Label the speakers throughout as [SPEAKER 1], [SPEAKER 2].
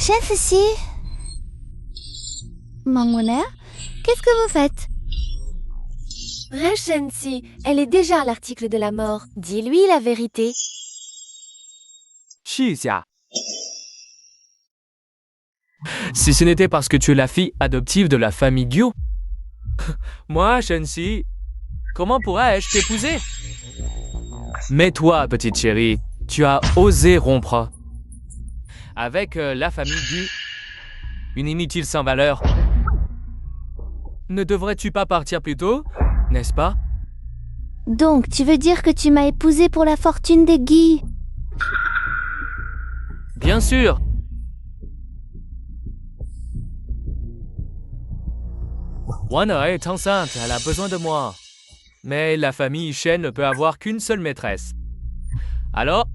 [SPEAKER 1] Chef ici. Mangwona, qu'est-ce que vous faites?
[SPEAKER 2] Rien, Shensi, elle est déjà à l'article de la mort. Dis-lui la vérité.
[SPEAKER 3] 试一下。Si ce n'était parce que tu es la fille adoptive de la famille Gyu, moi, Shensi, comment pourrais-je t'épouser? Mais toi, petite chérie, tu as osé rompre avec la famille Gyu, une inutile sans valeur. Ne devrais-tu pas partir plus tôt, n'est-ce pas?
[SPEAKER 1] Donc, tu veux dire que tu m'as épousé pour la fortune des Guy?
[SPEAKER 3] Bien sûr. Wana est enceinte, elle a besoin de moi. Mais la famille Shen ne peut avoir qu'une seule maîtresse. Alors,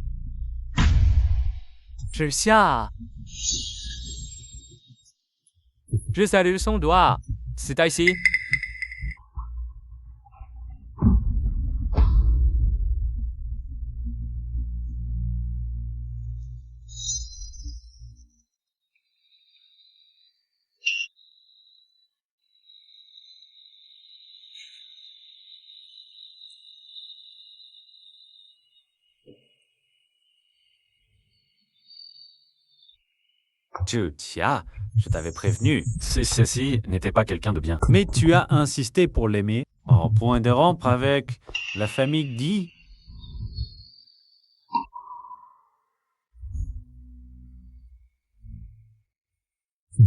[SPEAKER 3] je salue son doigt. C'est ici.
[SPEAKER 4] Tia, je t'avais prévenu. Ceci n'était pas quelqu'un de bien.
[SPEAKER 5] Mais tu as insisté pour l'aimer, au point de rompre avec la famille Di.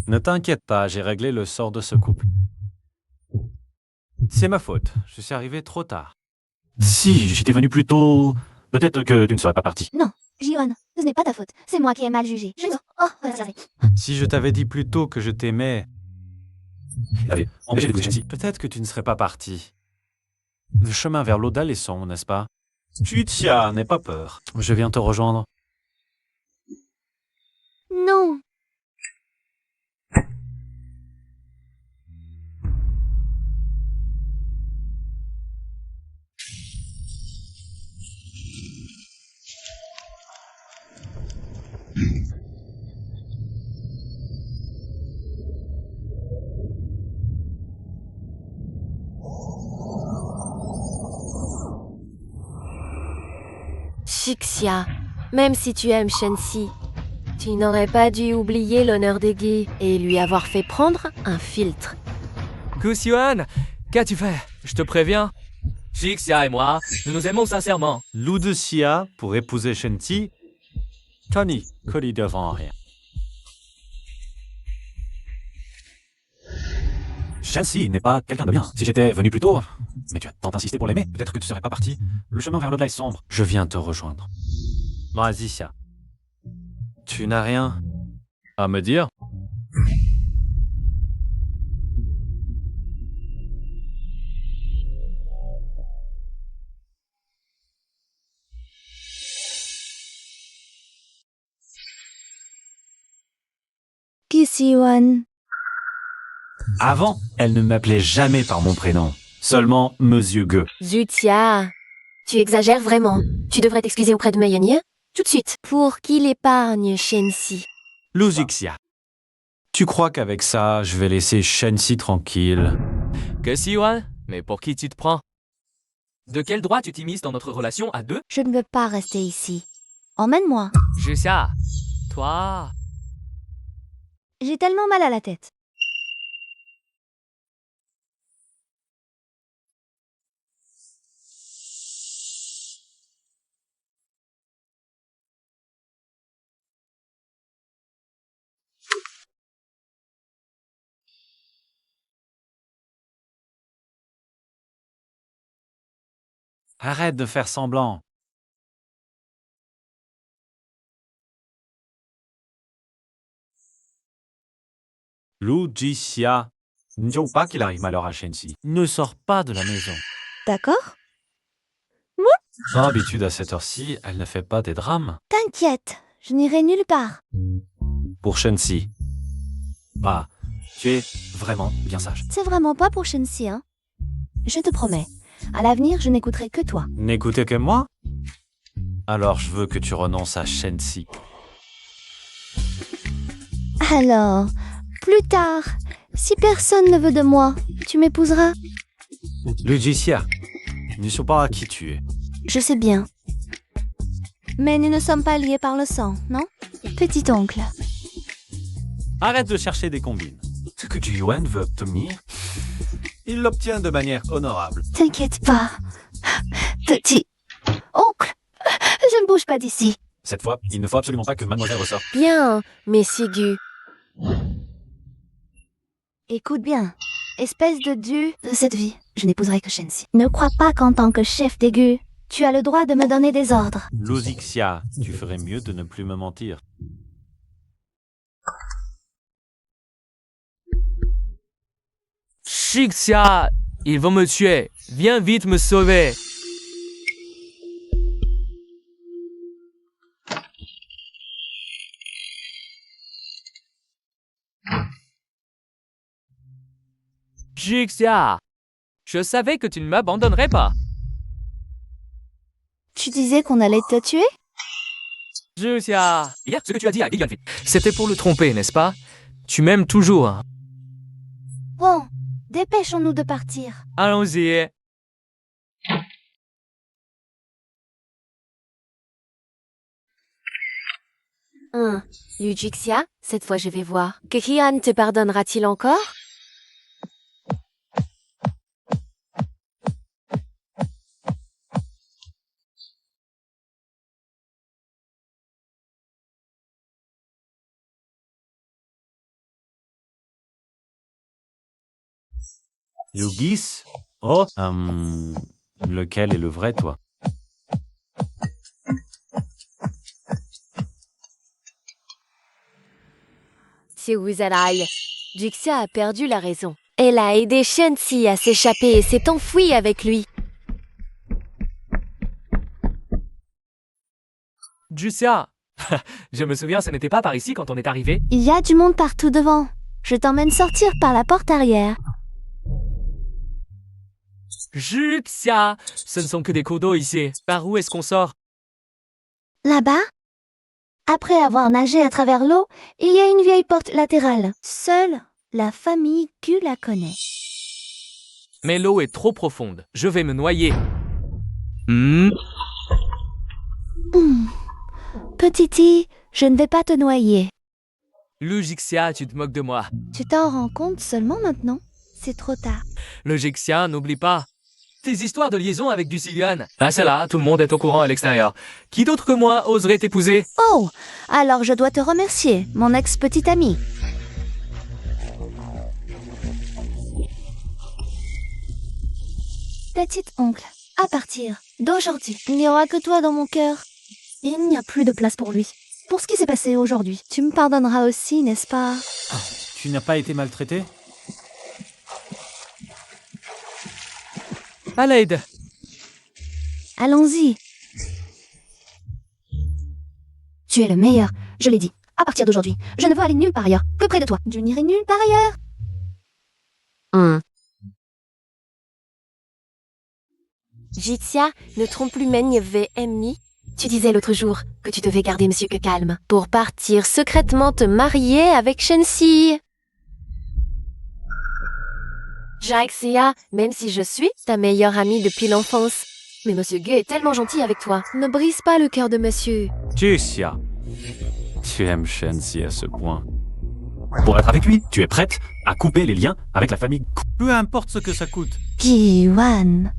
[SPEAKER 5] Ne t'inquiète pas, j'ai réglé le sort de ce couple. C'est ma faute, je suis arrivé trop tard.
[SPEAKER 4] Si j'étais venu plus tôt, peut-être que tu ne serais pas parti.
[SPEAKER 1] Non, Jiwon, ce n'est pas ta faute. C'est moi qui ai mal jugé. Oh, désolé.
[SPEAKER 5] Si je t'avais dit plus tôt que je t'aimais,
[SPEAKER 4] Empêché d'épouser Shensi.
[SPEAKER 5] peut-être que tu ne serais pas parti. Le chemin vers l'Odal est sombre, n'est-ce pas?
[SPEAKER 4] Tia, n'aie pas peur.
[SPEAKER 5] Je viens te rejoindre.
[SPEAKER 1] Non.
[SPEAKER 2] Shixia, même si tu aimes Shensi, tu n'aurais pas dû oublier l'honneur des Guy et lui avoir fait prendre un filtre.
[SPEAKER 3] Kusuan, qu'as-tu fait? Je te préviens. Shixia et moi, nous nous aimons sincèrement.
[SPEAKER 5] Lou de Xia pour épouser Shensi. Tony, colis devant rien.
[SPEAKER 4] Shensi n'est pas quelqu'un de bien. Si j'étais venu plus tôt, mais tu as tant insisté pour l'aimer, peut-être que tu ne serais pas parti. Le chemin vers l'au-delà est sombre.
[SPEAKER 5] Je viens te rejoindre. Vas-y, Xia. Tu n'as rien
[SPEAKER 3] À me dire?
[SPEAKER 1] Kisiwon.
[SPEAKER 4] Avant, elle ne m'appelait jamais par mon prénom. Seulement Monsieur Ge.
[SPEAKER 2] Zutia, tu exagères vraiment. Tu devrais t'excuser auprès de Mayonnier tout de suite. Pour qu'il épargne Shensi.
[SPEAKER 5] Lou Xia. Tu crois qu'avec ça, je vais laisser Shensi tranquille?
[SPEAKER 3] Kusuan, mais pour qui tu te prends? De quel droit tu t'immisces dans notre relation à deux?
[SPEAKER 1] Je ne veux pas rester ici. Emmène-moi.
[SPEAKER 3] Jusia, toi...
[SPEAKER 1] J'ai tellement mal à la tête.
[SPEAKER 5] Arrête de faire semblant. Lou Xia.
[SPEAKER 4] Ne dis pas qu'il arrive malheur à Shensi.
[SPEAKER 5] Ne sors pas de la maison.
[SPEAKER 1] D'accord?
[SPEAKER 5] D'habitude, à cette heure-ci, elle ne fait pas des drames.
[SPEAKER 1] T'inquiète, je n'irai nulle part.
[SPEAKER 5] Pour Shensi.
[SPEAKER 4] Bah, tu es vraiment bien sage.
[SPEAKER 1] C'est vraiment pas pour Shensi, hein? Je te promets. À l'avenir, je n'écouterai que toi.
[SPEAKER 5] N'écoutez que moi? Alors je veux que tu renonces à Shensi.
[SPEAKER 1] Alors, plus tard, si personne ne veut de moi, tu m'épouseras?
[SPEAKER 5] Ludicia, ne sais pas qui tu es.
[SPEAKER 1] Je sais bien. Mais nous ne sommes pas liés par le sang, non? Petit oncle.
[SPEAKER 5] Arrête de chercher des combines. Ce que Yuan veut obtenir, il l'obtient de manière honorable.
[SPEAKER 1] T'inquiète pas. Petit oncle, je ne bouge pas d'ici.
[SPEAKER 4] Cette fois, il ne faut absolument pas que mademoiselle ressorte.
[SPEAKER 2] Bien, mais Sigu.
[SPEAKER 1] Écoute bien, espèce de dieu de cette vie, je n'épouserai que Shensi. Ne crois pas qu'en tant que chef d'aigu, tu as le droit de me donner des ordres.
[SPEAKER 5] Lozixia, tu ferais mieux de ne plus me mentir.
[SPEAKER 3] Shixia, ils vont me tuer. Viens vite me sauver. Shixia, je savais que tu ne m'abandonnerais pas.
[SPEAKER 1] Tu disais qu'on allait te tuer?
[SPEAKER 3] Shixia,
[SPEAKER 4] Hier, ce que tu as dit à Gigalfit.
[SPEAKER 3] c'était pour le tromper, n'est-ce pas? Tu m'aimes toujours.
[SPEAKER 1] Bon, dépêchons-nous de partir.
[SPEAKER 3] Allons-y.
[SPEAKER 2] Lujixia, cette fois je vais voir. Kekian te pardonnera-t-il encore?
[SPEAKER 5] Yugis? Oh, lequel est le vrai, toi?
[SPEAKER 2] Si Wuzarai, Juxia a perdu la raison. Elle a aidé Shensi à s'échapper et s'est enfuie avec lui.
[SPEAKER 3] Juxia, je me souviens, ce n'était pas par ici quand on est arrivé.
[SPEAKER 1] Il y a du monde partout devant. Je t'emmène sortir par la porte arrière.
[SPEAKER 3] Juxia, ce ne sont que des cours d'eau ici. Par où est-ce qu'on sort?
[SPEAKER 1] Là-bas? Après avoir nagé à travers l'eau, il y a une vieille porte latérale. Seule la famille Gu la connaît.
[SPEAKER 3] Mais l'eau est trop profonde. Je vais me noyer. Hmm.
[SPEAKER 1] Petiti, je ne vais pas te noyer.
[SPEAKER 3] Lujixia, tu te moques de moi.
[SPEAKER 1] Tu t'en rends compte seulement maintenant? C'est trop tard.
[SPEAKER 3] Lujixia, n'oublie pas. Tes histoires de liaison avec du Silian. Ah, c'est là, tout le monde est au courant à l'extérieur. Qui d'autre que moi oserait t'épouser?
[SPEAKER 1] Oh, alors je dois te remercier, mon ex-petit ami. Petit oncle, à partir d'aujourd'hui, il n'y aura que toi dans mon cœur. Il n'y a plus de place pour lui. Pour ce qui s'est passé aujourd'hui, tu me pardonneras aussi, n'est-ce pas?
[SPEAKER 5] Tu n'as pas été maltraité?
[SPEAKER 3] À l'aide.
[SPEAKER 1] Allons-y. Tu es le meilleur, je l'ai dit. À partir d'aujourd'hui, je ne veux aller nulle part ailleurs que près de toi. Je n'irai nulle part ailleurs.
[SPEAKER 2] Jitsia, ne trompe plus Meigne VMI. Tu disais l'autre jour que tu devais garder Monsieur que calme pour partir secrètement te marier avec Shensi. Jaxia, même si je suis ta meilleure amie depuis l'enfance. Mais Monsieur Gue est tellement gentil avec toi. Ne brise pas le cœur de Monsieur.
[SPEAKER 5] Juxia, tu aimes Shensi à ce point.
[SPEAKER 4] Pour être avec lui, tu es prête à couper les liens avec la famille.
[SPEAKER 5] Peu importe ce que ça coûte.
[SPEAKER 1] Kiwan.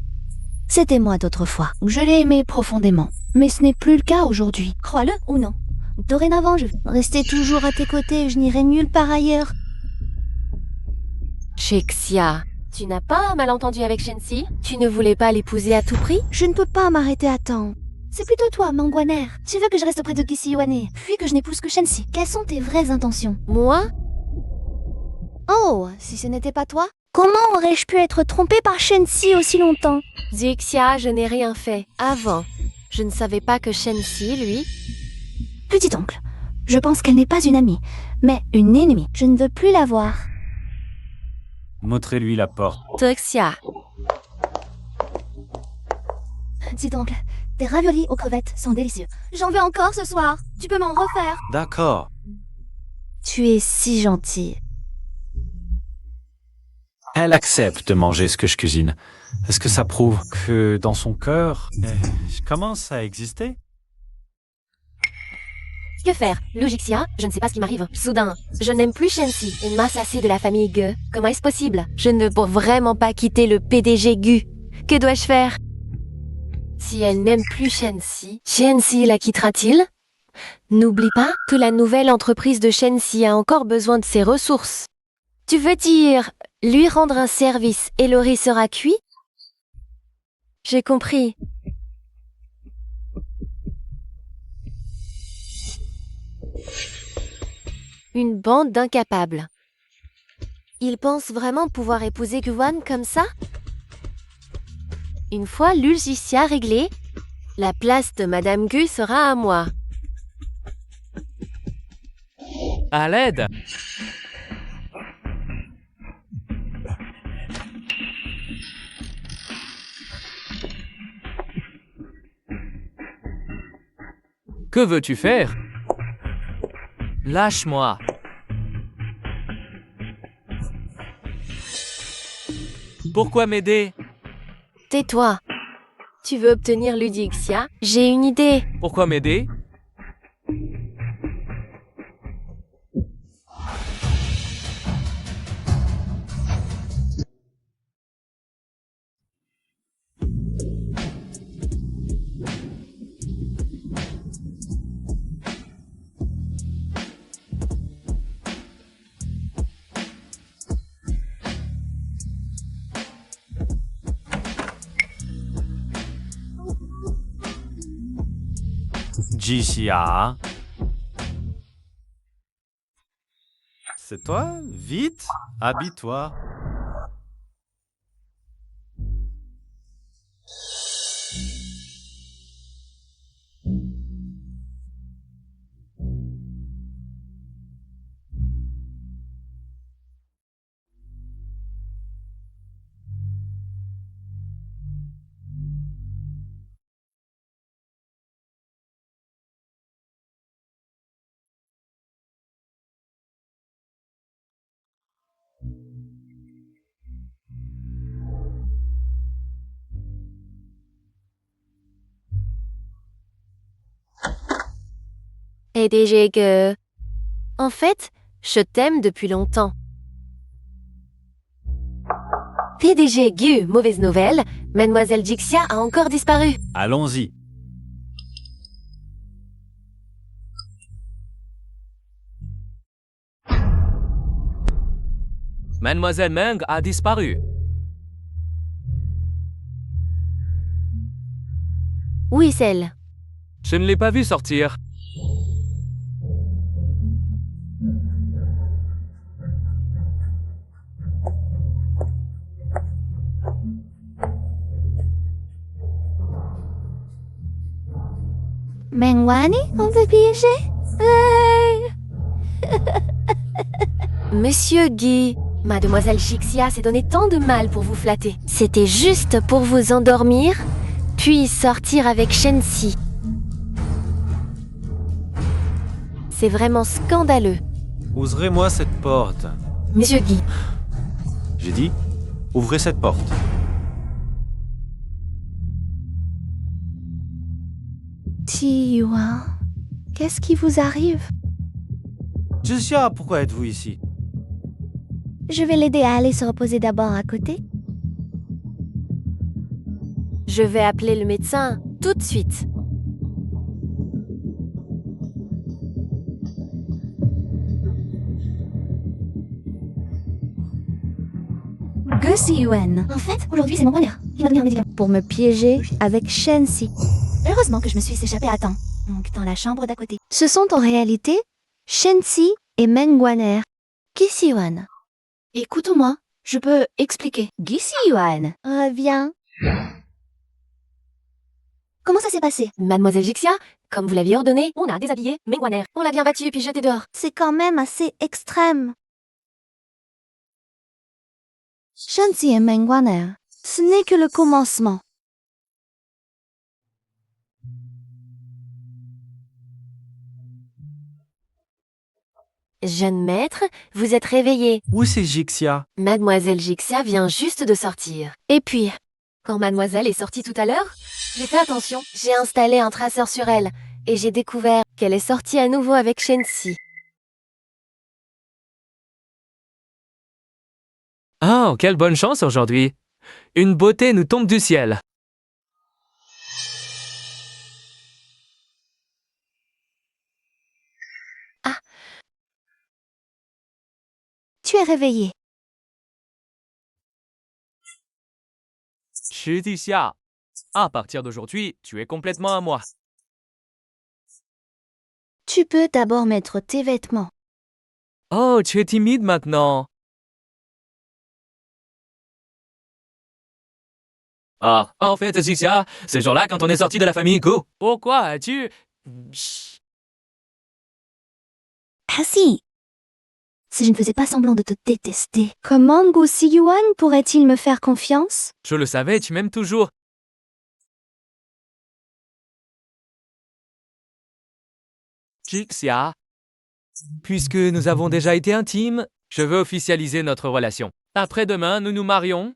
[SPEAKER 1] C'était moi d'autrefois. Je l'ai aimé profondément. Mais ce n'est plus le cas aujourd'hui. Crois-le ou non. Dorénavant, je vais rester toujours à tes côtés et je n'irai nulle part ailleurs.
[SPEAKER 2] Shexia, tu n'as pas un malentendu avec Shensi? Tu ne voulais pas l'épouser à tout prix?
[SPEAKER 1] Je ne peux pas m'arrêter à temps. C'est plutôt toi, Mangwaner. Tu veux que je reste auprès de Kisiyuane, puis que je n'épouse que Shensi. Quelles sont tes vraies intentions?
[SPEAKER 2] Moi?
[SPEAKER 1] Oh, si ce n'était pas toi? Comment aurais-je pu être trompée par Shensi aussi longtemps?
[SPEAKER 2] Zixia, je n'ai rien fait. Avant, je ne savais pas que Shensi, lui...
[SPEAKER 1] Petit oncle, je pense qu'elle n'est pas une amie, mais une ennemie. Je ne veux plus la voir.
[SPEAKER 5] Montrez-lui la porte.
[SPEAKER 2] Toxia,
[SPEAKER 1] Dis donc, tes raviolis aux crevettes sont délicieux. J'en veux encore ce soir. Tu peux m'en refaire?
[SPEAKER 5] D'accord.
[SPEAKER 1] Tu es si gentille.
[SPEAKER 5] Elle accepte de manger ce que je cuisine. Est-ce que ça prouve que dans son cœur, je commence à exister?
[SPEAKER 2] Que faire? Logixia, je ne sais pas ce qui m'arrive. Soudain, je n'aime plus Shensi et m'assasser de la famille Gu. Comment est-ce possible? Je ne peux vraiment pas quitter le PDG Gu. Que dois-je faire? Si elle n'aime plus Shensi, Shensi la quittera-t-il? N'oublie pas que la nouvelle entreprise de Shensi a encore besoin de ses ressources. Tu veux dire lui rendre un service et le riz sera cuit? J'ai compris. Une bande d'incapables. Ils pensent vraiment pouvoir épouser Guan comme ça? Une fois l'Ulgicia réglée, la place de Madame Gu sera à moi.
[SPEAKER 3] À l'aide! Que veux-tu faire? Lâche-moi. Pourquoi m'aider?
[SPEAKER 2] Tais-toi. Tu veux obtenir l'Udixia? J'ai une idée.
[SPEAKER 3] Pourquoi m'aider?
[SPEAKER 5] Jicia. C'est toi? Vite, habille-toi.
[SPEAKER 2] PDG Gu. En fait, je t'aime depuis longtemps. PDG Gu, mauvaise nouvelle, Mademoiselle Jixia a encore disparu.
[SPEAKER 5] Allons-y.
[SPEAKER 3] Mademoiselle Meng a disparu.
[SPEAKER 2] Où est-elle?
[SPEAKER 3] Je ne l'ai pas vue sortir.
[SPEAKER 1] Mengwani, on veut piéger?
[SPEAKER 2] Monsieur Gu, Mademoiselle Jixia s'est donné tant de mal pour vous flatter. C'était juste pour vous endormir, puis sortir avec Shensi. C'est vraiment scandaleux.
[SPEAKER 5] Ouvrez-moi cette porte.
[SPEAKER 2] Monsieur Gu,
[SPEAKER 5] J'ai dit, ouvrez cette porte.
[SPEAKER 1] Yuan, qu'est-ce qui vous arrive?
[SPEAKER 5] Jicia, pourquoi êtes-vous ici?
[SPEAKER 1] Je vais l'aider à aller se reposer d'abord à côté.
[SPEAKER 2] je vais appeler le médecin tout de suite.
[SPEAKER 1] Gu Yuan. En fait, aujourd'hui c'est mon bonheur. Il va devenir un médicament. Pour me piéger avec Shensi. Heureusement que je me suis échappée à temps. Donc dans la chambre d'à côté. Ce sont en réalité Shensi et Meng Wan'er. Gu Yuan. Écoute-moi, je peux expliquer. Gu Yuan. Reviens. Comment ça s'est passé?
[SPEAKER 2] Mademoiselle Jixia, comme vous l'aviez ordonné, on a déshabillé Meng Wan'er. On l'a bien battu puis jeté dehors.
[SPEAKER 1] C'est quand même assez extrême. Shensi et Meng Wan'er, ce n'est que le commencement.
[SPEAKER 2] Jeune maître, vous êtes réveillé.
[SPEAKER 5] Où c'est Jixia?
[SPEAKER 2] Mademoiselle Jixia vient juste de sortir. Et puis, quand mademoiselle est sortie tout à l'heure, j'ai fait attention. J'ai installé un traceur sur elle et j'ai découvert qu'elle est sortie à nouveau avec Shensi.
[SPEAKER 3] Oh, quelle bonne chance aujourd'hui. Une beauté nous tombe du ciel.
[SPEAKER 1] Tu es réveillé.
[SPEAKER 3] Shixia, à partir d'aujourd'hui, tu es complètement à moi.
[SPEAKER 1] Tu peux d'abord mettre tes vêtements.
[SPEAKER 3] Oh, tu es timide maintenant. Ah, en fait, Shixia, ces jours-là quand on est sorti de la famille Go. Pourquoi as-tu... Chut.
[SPEAKER 1] Ah si. Si je ne faisais pas semblant de te détester, comment Gu Siyuan pourrait-il me faire confiance?
[SPEAKER 3] Je le savais, tu m'aimes toujours. Jixia, puisque nous avons déjà été intimes, je veux officialiser notre relation. Après-demain, nous nous marions.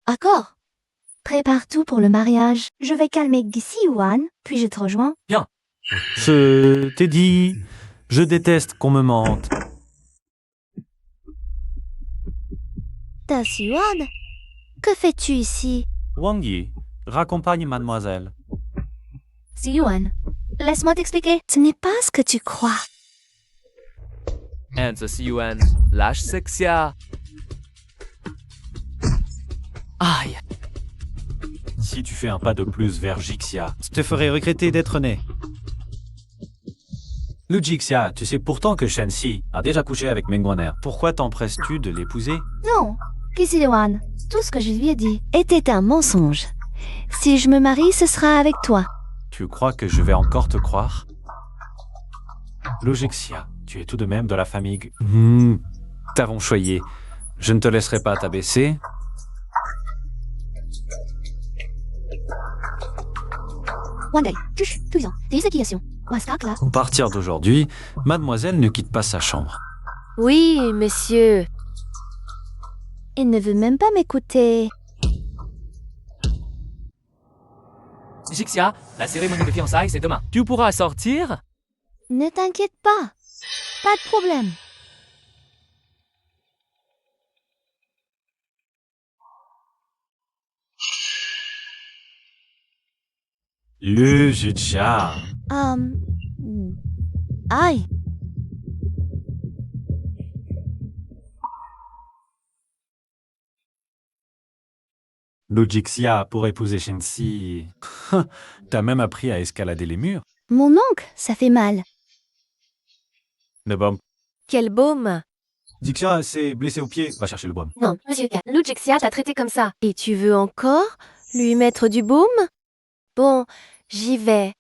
[SPEAKER 1] D'accord. Prépare tout pour le mariage. Je vais calmer Gu Siyuan, puis je te rejoins.
[SPEAKER 5] Je t'ai dit, je déteste qu'on me mente.
[SPEAKER 1] Ta Siyuan, que fais-tu ici?
[SPEAKER 5] Wang Yi, raccompagne mademoiselle.
[SPEAKER 1] Siyuan, laisse-moi t'expliquer. Ce n'est pas ce que tu crois.
[SPEAKER 3] And Siyuan, lâche Sexia. Aïe.
[SPEAKER 5] Si tu fais un pas de plus vers Jixia, je te ferai regretter d'être né. Le Jixia, tu sais pourtant que Shensi a déjà couché avec Mengwaner. Pourquoi t'empresses-tu de l'épouser?
[SPEAKER 1] Non, Gu Siyuan, tout ce que je lui ai dit était un mensonge. Si je me marie, ce sera avec toi.
[SPEAKER 5] Tu crois que je vais encore te croire? Le Jixia, tu es tout de même de la famille... T'avons choyé. Je ne te laisserai pas t'abaisser.
[SPEAKER 1] Wandai, tush, tuisan, désaquillation. Wastakla.
[SPEAKER 5] À partir d'aujourd'hui, mademoiselle ne quitte pas sa chambre.
[SPEAKER 2] Oui, monsieur.
[SPEAKER 1] Il ne veut même pas m'écouter.
[SPEAKER 3] Jixia, la cérémonie de fiançailles, c'est demain. Tu pourras sortir?
[SPEAKER 1] Ne t'inquiète pas. Pas de problème.
[SPEAKER 5] Le Jixia.
[SPEAKER 1] Aïe.
[SPEAKER 5] Le Jixia pour épouser Shensi. T'as même appris à escalader les murs.
[SPEAKER 1] Mon oncle, ça fait mal.
[SPEAKER 5] Le baume.
[SPEAKER 2] Quel baume.
[SPEAKER 5] Jixia s'est blessé au pied. Va chercher le baume.
[SPEAKER 2] Non, monsieur K, Lu Jixia t'a traité comme ça. Et tu veux encore lui mettre du baume? Bon, j'y vais.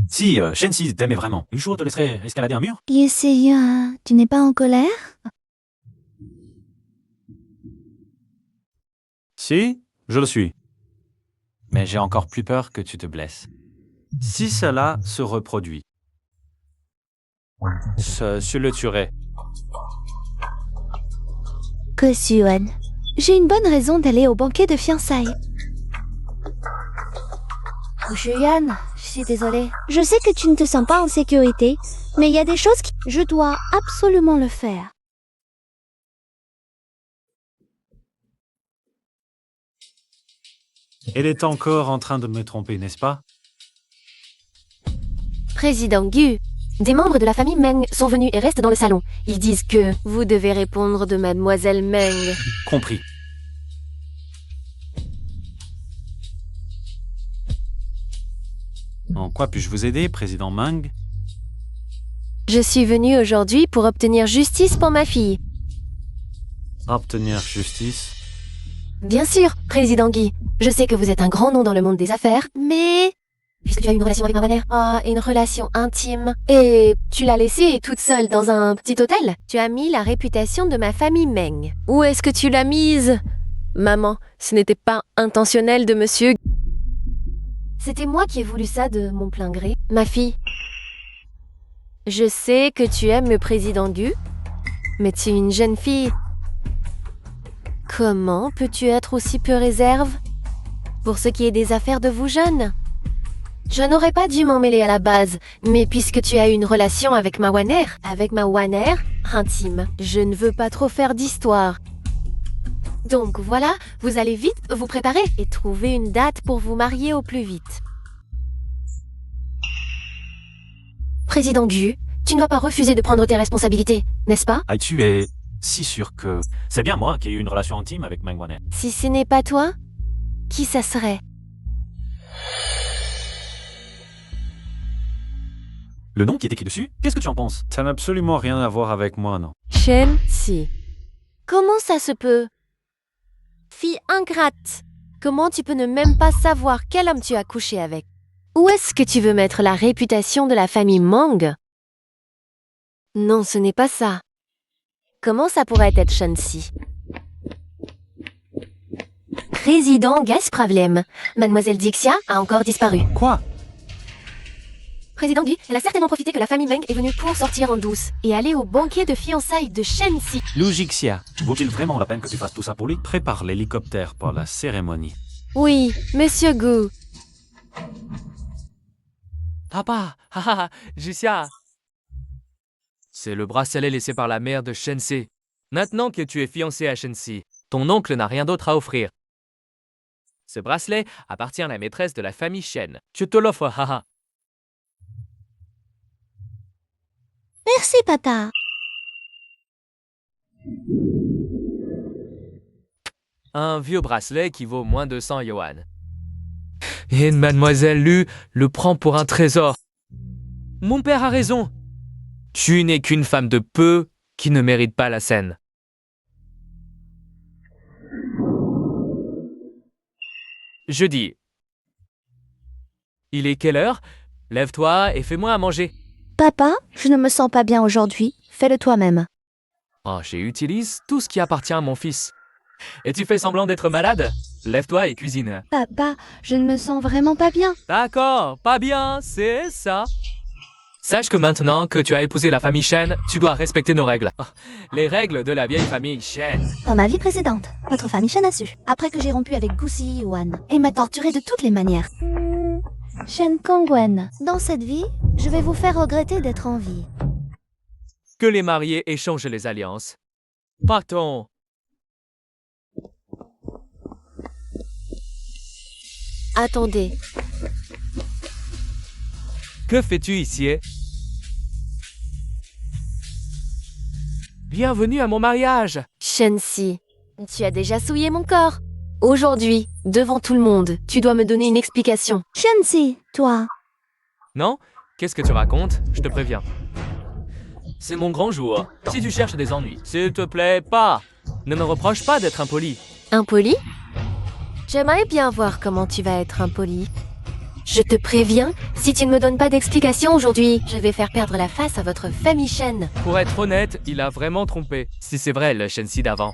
[SPEAKER 5] Si Shensi t'aimait vraiment, le jour te laisserait escalader un mur?
[SPEAKER 1] Yesaya, tu n'es pas en colère?
[SPEAKER 5] Si, je le suis. Mais j'ai encore plus peur que tu te blesses. Si cela se reproduit, je le tuerai.
[SPEAKER 1] Gu Siyuan, j'ai une bonne raison d'aller au banquet de fiançailles. Gu Siyuan, je suis désolée. Je sais que tu ne te sens pas en sécurité, mais il y a des choses qui... Je dois absolument le faire.
[SPEAKER 5] Elle est encore en train de me tromper, n'est-ce pas?
[SPEAKER 2] Président Gu, des membres de la famille Meng sont venus et restent dans le salon. Ils disent que vous devez répondre de mademoiselle Meng.
[SPEAKER 5] Compris. En quoi puis-je vous aider, président Meng?
[SPEAKER 2] Je suis venue aujourd'hui pour obtenir justice pour ma fille.
[SPEAKER 5] Obtenir justice?
[SPEAKER 2] Bien sûr, président Guy. Je sais que vous êtes un grand nom dans le monde des affaires, mais... Puisque tu as une relation avec ma mère, une relation intime. Et tu l'as laissée toute seule dans un petit hôtel. Tu as mis la réputation de ma famille Meng. Où est-ce que tu l'as mise? Maman, ce n'était pas intentionnel de monsieur. C'était moi qui ai voulu ça de mon plein gré. Ma fille, je sais que tu aimes le président Gu, mais tu es une jeune fille. Comment peux-tu être aussi peu réserve pour ce qui est des affaires de vous jeunes? Je n'aurais pas dû m'en mêler à la base, mais puisque tu as eu une relation avec ma Waner, intime, je ne veux pas trop faire d'histoire. Donc voilà, vous allez vite vous préparer et trouver une date pour vous marier au plus vite. Président Gu, tu ne dois pas refuser de prendre tes responsabilités, n'est-ce pas?
[SPEAKER 4] Ah, tu es si sûr que c'est bien moi qui ai eu une relation intime avec Mengwaner.
[SPEAKER 2] Si ce n'est pas toi, qui ça serait?
[SPEAKER 4] Le nom qui est écrit dessus, qu'est-ce que tu en penses?
[SPEAKER 5] Ça n'a absolument rien à voir avec moi, non.
[SPEAKER 2] Shen-si. Comment ça se peut? Fille ingrate. Comment tu peux ne même pas savoir quel homme tu as couché avec? Où est-ce que tu veux mettre la réputation de la famille Mang? Non, ce n'est pas ça. Comment ça pourrait être Shen-si? Président Gaspravlem. Mademoiselle Dixia a encore disparu.
[SPEAKER 5] Quoi?
[SPEAKER 2] Président Gu, elle a certainement profité que la famille Meng est venue pour sortir en douce et aller au banquet de fiançailles de Shen-si.
[SPEAKER 5] Lujixia,
[SPEAKER 4] Vaut-il vraiment la peine que tu fasses tout ça pour lui?
[SPEAKER 5] prépare l'hélicoptère pour la cérémonie.
[SPEAKER 2] Oui, Monsieur Gu.
[SPEAKER 3] Papa, Jusia. C'est le bracelet laissé par la mère de Shensi. Maintenant que tu es fiancé à Shensi, ton oncle n'a rien d'autre à offrir. Ce bracelet appartient à la maîtresse de la famille Shen. Je te l'offre, haha.
[SPEAKER 1] Merci, papa.
[SPEAKER 3] Un vieux bracelet qui vaut moins de 100 yuan. Et mademoiselle Lu le prend pour un trésor. Mon père a raison. Tu n'es qu'une femme de peu qui ne mérite pas la scène. Je dis. Il est quelle heure? Lève-toi et fais-moi à manger.
[SPEAKER 1] Papa, je ne me sens pas bien aujourd'hui. Fais-le toi-même.
[SPEAKER 3] Oh, j'utilise tout ce qui appartient à mon fils. Et tu fais semblant d'être malade? Lève-toi et cuisine.
[SPEAKER 1] Papa, je ne me sens vraiment pas bien.
[SPEAKER 3] D'accord, pas bien, c'est ça. Sache que maintenant que tu as épousé la famille Shen, tu dois respecter nos règles. Les règles de la vieille famille Shen.
[SPEAKER 1] Dans ma vie précédente, votre famille Shen a su. Après que j'ai rompu avec Gusi Yuan et m'a torturé de toutes les manières. Shen Kongwen, dans cette vie, je vais vous faire regretter d'être en vie.
[SPEAKER 3] Que les mariés échangent les alliances. Partons.
[SPEAKER 2] Attendez,
[SPEAKER 3] Que fais-tu ici? Bienvenue à mon mariage.
[SPEAKER 2] Shen-si, tu as déjà souillé mon corps. Aujourd'hui, devant tout le monde, tu dois me donner une explication.
[SPEAKER 1] Shen-si, toi.
[SPEAKER 3] Non? Qu'est-ce que tu racontes? Je te préviens. C'est mon grand jour. Si tu cherches des ennuis, s'il te plaît, pas. Ne me reproche pas d'être impoli.
[SPEAKER 2] Impoli? J'aimerais bien voir comment tu vas être impoli. Je te préviens, si tu ne me donnes pas d'explication aujourd'hui, je vais faire perdre la face à votre famille Shen.
[SPEAKER 3] Pour être honnête, il a vraiment trompé. Si c'est vrai, le Shen-si d'avant.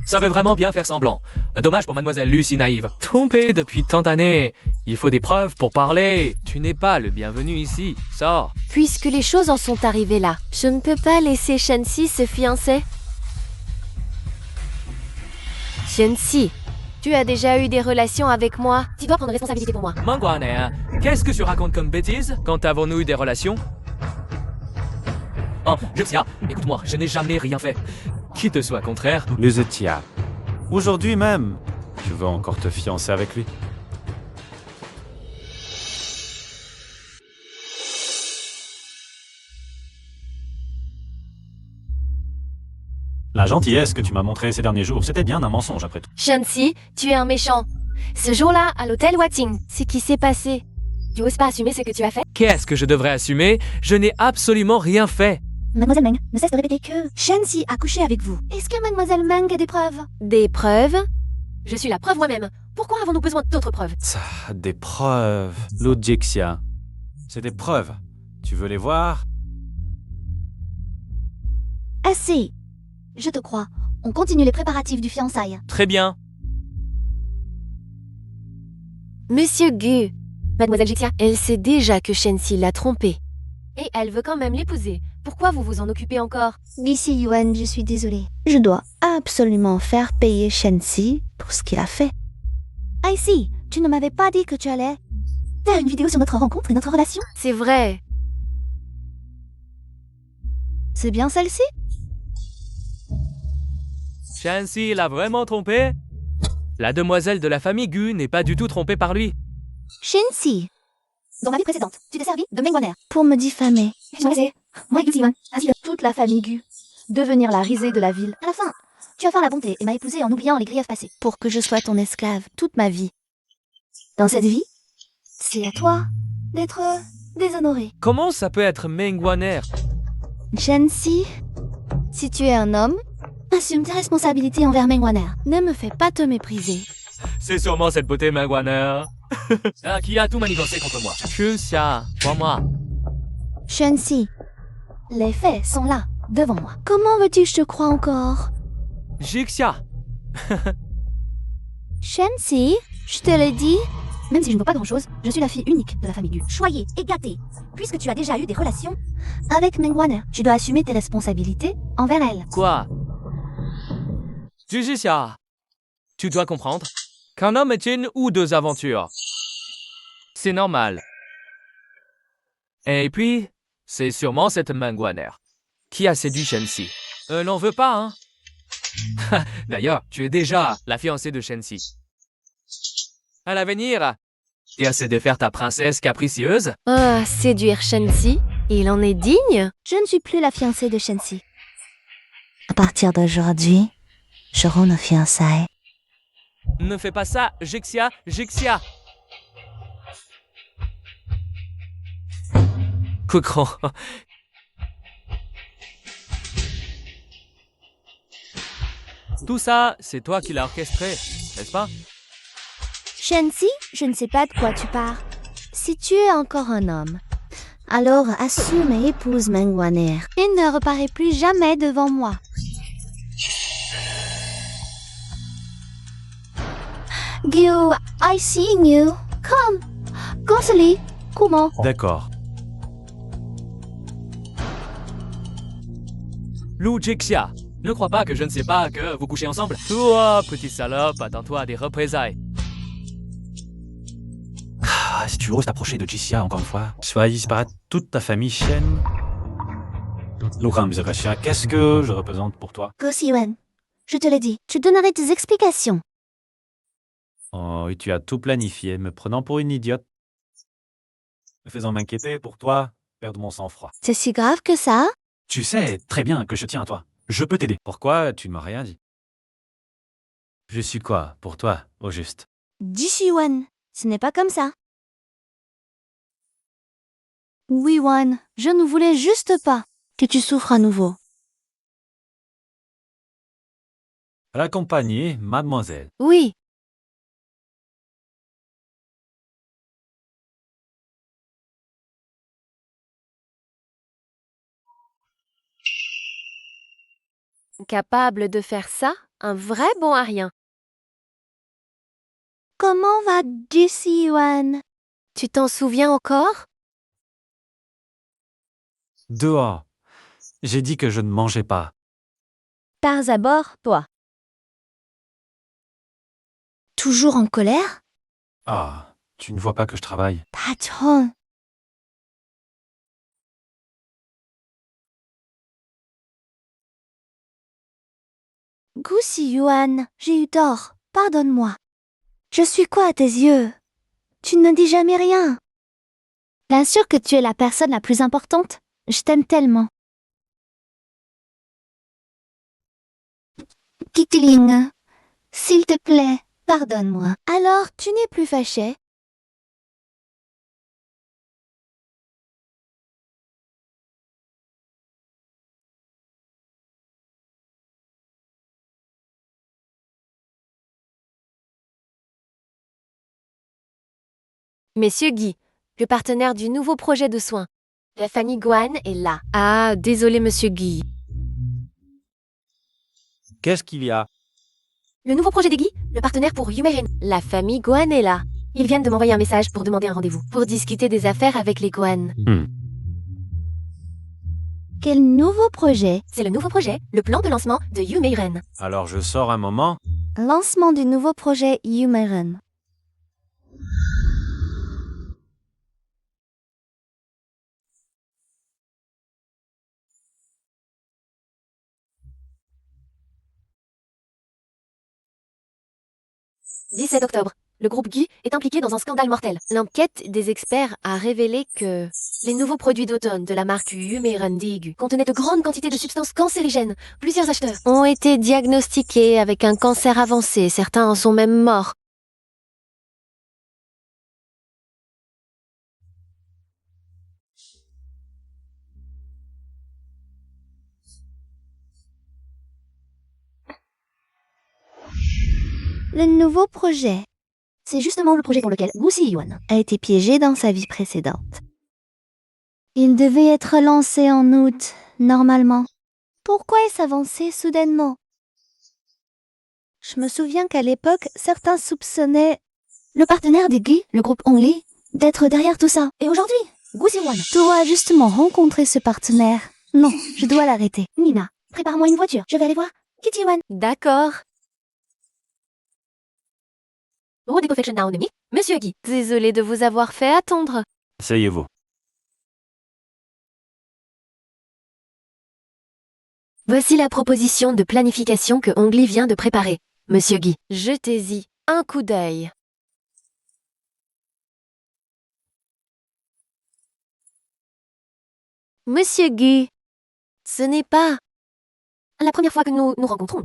[SPEAKER 3] Ça veut vraiment bien faire semblant. Dommage pour mademoiselle Lucie naïve. Trompée depuis tant d'années. Il faut des preuves pour parler. Tu n'es pas le bienvenu ici. Sors.
[SPEAKER 2] Puisque les choses en sont arrivées là, je ne peux pas laisser Shen-si se fiancer. Shen-si, tu as déjà eu des relations avec moi. Tu dois prendre responsabilité pour moi.
[SPEAKER 3] Mangwane, qu'est-ce que tu racontes comme bêtise? Quand avons-nous eu des relations? Oh, Juxia, écoute-moi, je n'ai jamais rien fait. Qui te soit contraire.
[SPEAKER 5] Luzetia, aujourd'hui même, tu veux encore te fiancer avec lui?
[SPEAKER 4] La gentillesse que tu m'as montrée ces derniers jours, c'était bien un mensonge après tout.
[SPEAKER 2] Shen-si, tu es un méchant. Ce jour-là, à l'hôtel Wating, c'est qui s'est passé. Tu oses pas assumer ce que tu as fait?
[SPEAKER 3] Qu'est-ce que je devrais assumer? Je n'ai absolument rien fait.
[SPEAKER 1] Mademoiselle Meng ne cesse de répéter que Shen-si a couché avec vous. Est-ce que Mademoiselle Meng a des preuves?
[SPEAKER 2] Des preuves? Je suis la preuve moi-même. Pourquoi avons-nous besoin d'autres preuves?
[SPEAKER 5] Ça, des preuves. Lujixia, c'est des preuves. Tu veux les voir?
[SPEAKER 1] Assez. Je te crois. On continue les préparatifs du fiançailles.
[SPEAKER 3] Très bien.
[SPEAKER 2] Monsieur Gu, Mademoiselle Jixia, elle sait déjà que Shensi l'a trompée. Et elle veut quand même l'épouser. Pourquoi vous vous en occupez encore?
[SPEAKER 1] D'ici Yuan, je suis désolée. Je dois absolument faire payer Shensi pour ce qu'il a fait. Icy, tu ne m'avais pas dit que tu allais faire une vidéo sur notre rencontre et notre relation?
[SPEAKER 2] C'est vrai.
[SPEAKER 1] C'est bien celle-ci?
[SPEAKER 3] Shensi l'a vraiment trompé? La demoiselle de la famille Gu n'est pas du tout trompée par lui.
[SPEAKER 1] Shensi,
[SPEAKER 6] Dans ma vie précédente, tu t'es servi de Mengwaner.
[SPEAKER 1] pour me diffamer.
[SPEAKER 6] Je me laissais. Moi et Guziwan, ainsi de toute la famille Gu. Devenir la risée de la ville. À la fin, tu vas faire la bonté et m'as épousée en oubliant les griefs passés.
[SPEAKER 1] Pour que je sois ton esclave toute ma vie.
[SPEAKER 6] Dans cette vie, c'est à toi d'être déshonoré.
[SPEAKER 3] Comment ça peut être Mengwaner?
[SPEAKER 1] Shensi, si tu es un homme,
[SPEAKER 6] Assume tes responsabilités envers Mengwaner.
[SPEAKER 1] ne me fais pas te mépriser.
[SPEAKER 3] C'est sûrement cette beauté Mengwaner. Qui a tout manigancé contre moi. Xuxia, crois-moi.
[SPEAKER 1] Shensi,
[SPEAKER 6] Les faits sont là, devant moi.
[SPEAKER 1] comment veux-tu que je te croie encore?
[SPEAKER 3] Jixia.
[SPEAKER 1] Shensi, je te l'ai dit.
[SPEAKER 6] Même si je ne vaux pas grand-chose, je suis la fille unique de la famille Gu. Choyée et gâtée. Puisque tu as déjà eu des relations avec Mengwaner, tu dois assumer tes responsabilités envers elle.
[SPEAKER 3] Quoi? Jixia, tu dois comprendre qu'un homme est une ou deux aventures. C'est normal. Et puis, c'est sûrement cette Mengwaner qui a séduit Shensi. N'en veux pas, hein? D'ailleurs, tu es déjà la fiancée de Shensi. À l'avenir, tu essaies de faire ta princesse capricieuse?
[SPEAKER 2] Ah, séduire Shensi, il en est digne?
[SPEAKER 1] Je ne suis plus la fiancée de Shensi. À partir d'aujourd'hui, j'aurai nos fiançailles.
[SPEAKER 3] Ne fais pas ça, Jixia, Jixia. Coucron. Tout ça, c'est toi qui l'as orchestré, n'est-ce pas?
[SPEAKER 1] Shensi, je ne sais pas de quoi tu parles. Si tu es encore un homme, alors assume et épouse Mengwaner et ne reparais plus jamais devant moi.
[SPEAKER 6] Gyu, I see you. Come. Gosely, comment?
[SPEAKER 5] D'accord.
[SPEAKER 3] Lou Jixia, ne crois pas que je ne sais pas que vous couchez ensemble. Toi, petit salope, attends-toi à des représailles.
[SPEAKER 4] Ah, si tu oses t'approcher de Jixia encore une fois.
[SPEAKER 5] Tu vas disparaître toute ta famille Shen.
[SPEAKER 4] Lokram Mizukashia, qu'est-ce que je représente pour toi?
[SPEAKER 6] Goslywen, je te l'ai dit.
[SPEAKER 1] Tu donnerais tes explications.
[SPEAKER 5] Oh, et tu as tout planifié, me prenant pour une idiote.
[SPEAKER 4] Me faisant m'inquiéter pour toi, perdre mon sang-froid.
[SPEAKER 1] C'est si grave que ça?
[SPEAKER 4] Tu sais très bien que je tiens à toi. Je peux t'aider.
[SPEAKER 5] Pourquoi tu ne m'as rien dit? Je suis quoi, pour toi, au juste?
[SPEAKER 1] Jishiwan, ce n'est pas comme ça. Oui, Wan, je ne voulais juste pas que tu souffres à nouveau.
[SPEAKER 5] Raccompagner mademoiselle.
[SPEAKER 2] Oui. Capable de faire ça, un vrai bon à rien.
[SPEAKER 1] Comment va Jishiwan?
[SPEAKER 2] Tu t'en souviens encore?
[SPEAKER 5] Dehors. J'ai dit que je ne mangeais pas.
[SPEAKER 1] Pars à bord, toi. Toujours en colère?
[SPEAKER 5] Ah, tu ne vois pas que je travaille.
[SPEAKER 1] Patron. Goussi Yuan, j'ai eu tort. Pardonne-moi. Je suis quoi à tes yeux? Tu ne me dis jamais rien. Bien sûr que tu es la personne la plus importante. Je t'aime tellement.
[SPEAKER 6] Kitiling, s'il te plaît, pardonne-moi.
[SPEAKER 1] Alors, tu n'es plus fâché?
[SPEAKER 2] Monsieur Guy, le partenaire du nouveau projet de soins. La famille Guan est là. Ah, désolé, monsieur Guy.
[SPEAKER 5] Qu'est-ce qu'il y a?
[SPEAKER 2] Le nouveau projet des Guy, le partenaire pour Yumerin. La famille Guan est là. Ils viennent de m'envoyer un message pour demander un rendez-vous, pour discuter des affaires avec les Gohan.
[SPEAKER 1] Quel nouveau projet?
[SPEAKER 2] C'est le nouveau projet, le plan de lancement de Yumeiren.
[SPEAKER 5] Alors je sors un moment.
[SPEAKER 1] Lancement du nouveau projet Yumeiren.
[SPEAKER 2] « 17 octobre. Le groupe GU est impliqué dans un scandale mortel. L'enquête des experts a révélé que les nouveaux produits d'automne de la marque Yumeiren Digu contenaient de grandes quantités de substances cancérigènes. Plusieurs acheteurs ont été diagnostiqués avec un cancer avancé. Certains en sont même morts.
[SPEAKER 1] Le nouveau projet
[SPEAKER 6] C'est justement le projet pour lequel Gu Siyuan
[SPEAKER 1] a été piégé dans sa vie précédente. Il devait être lancé en août, normalement. Pourquoi est-ce avancé soudainement? Je me souviens qu'à l'époque, certains soupçonnaient
[SPEAKER 6] le partenaire des Gu, le groupe Ongli, d'être derrière tout ça. Et aujourd'hui, Gu Siyuan.
[SPEAKER 1] Tu dois justement rencontrer ce partenaire. Non, je dois l'arrêter.
[SPEAKER 6] Nina, prépare-moi une voiture. Je vais aller voir Kitiwan.
[SPEAKER 2] D'accord. Rode Confection Naonomi, Monsieur Guy. Désolé de vous avoir fait attendre.
[SPEAKER 5] Asseyez-vous.
[SPEAKER 2] Voici la proposition de planification que Ongli vient de préparer. Monsieur Guy, jetez-y un coup d'œil. Monsieur Guy, ce n'est pas
[SPEAKER 6] la première fois que nous nous rencontrons.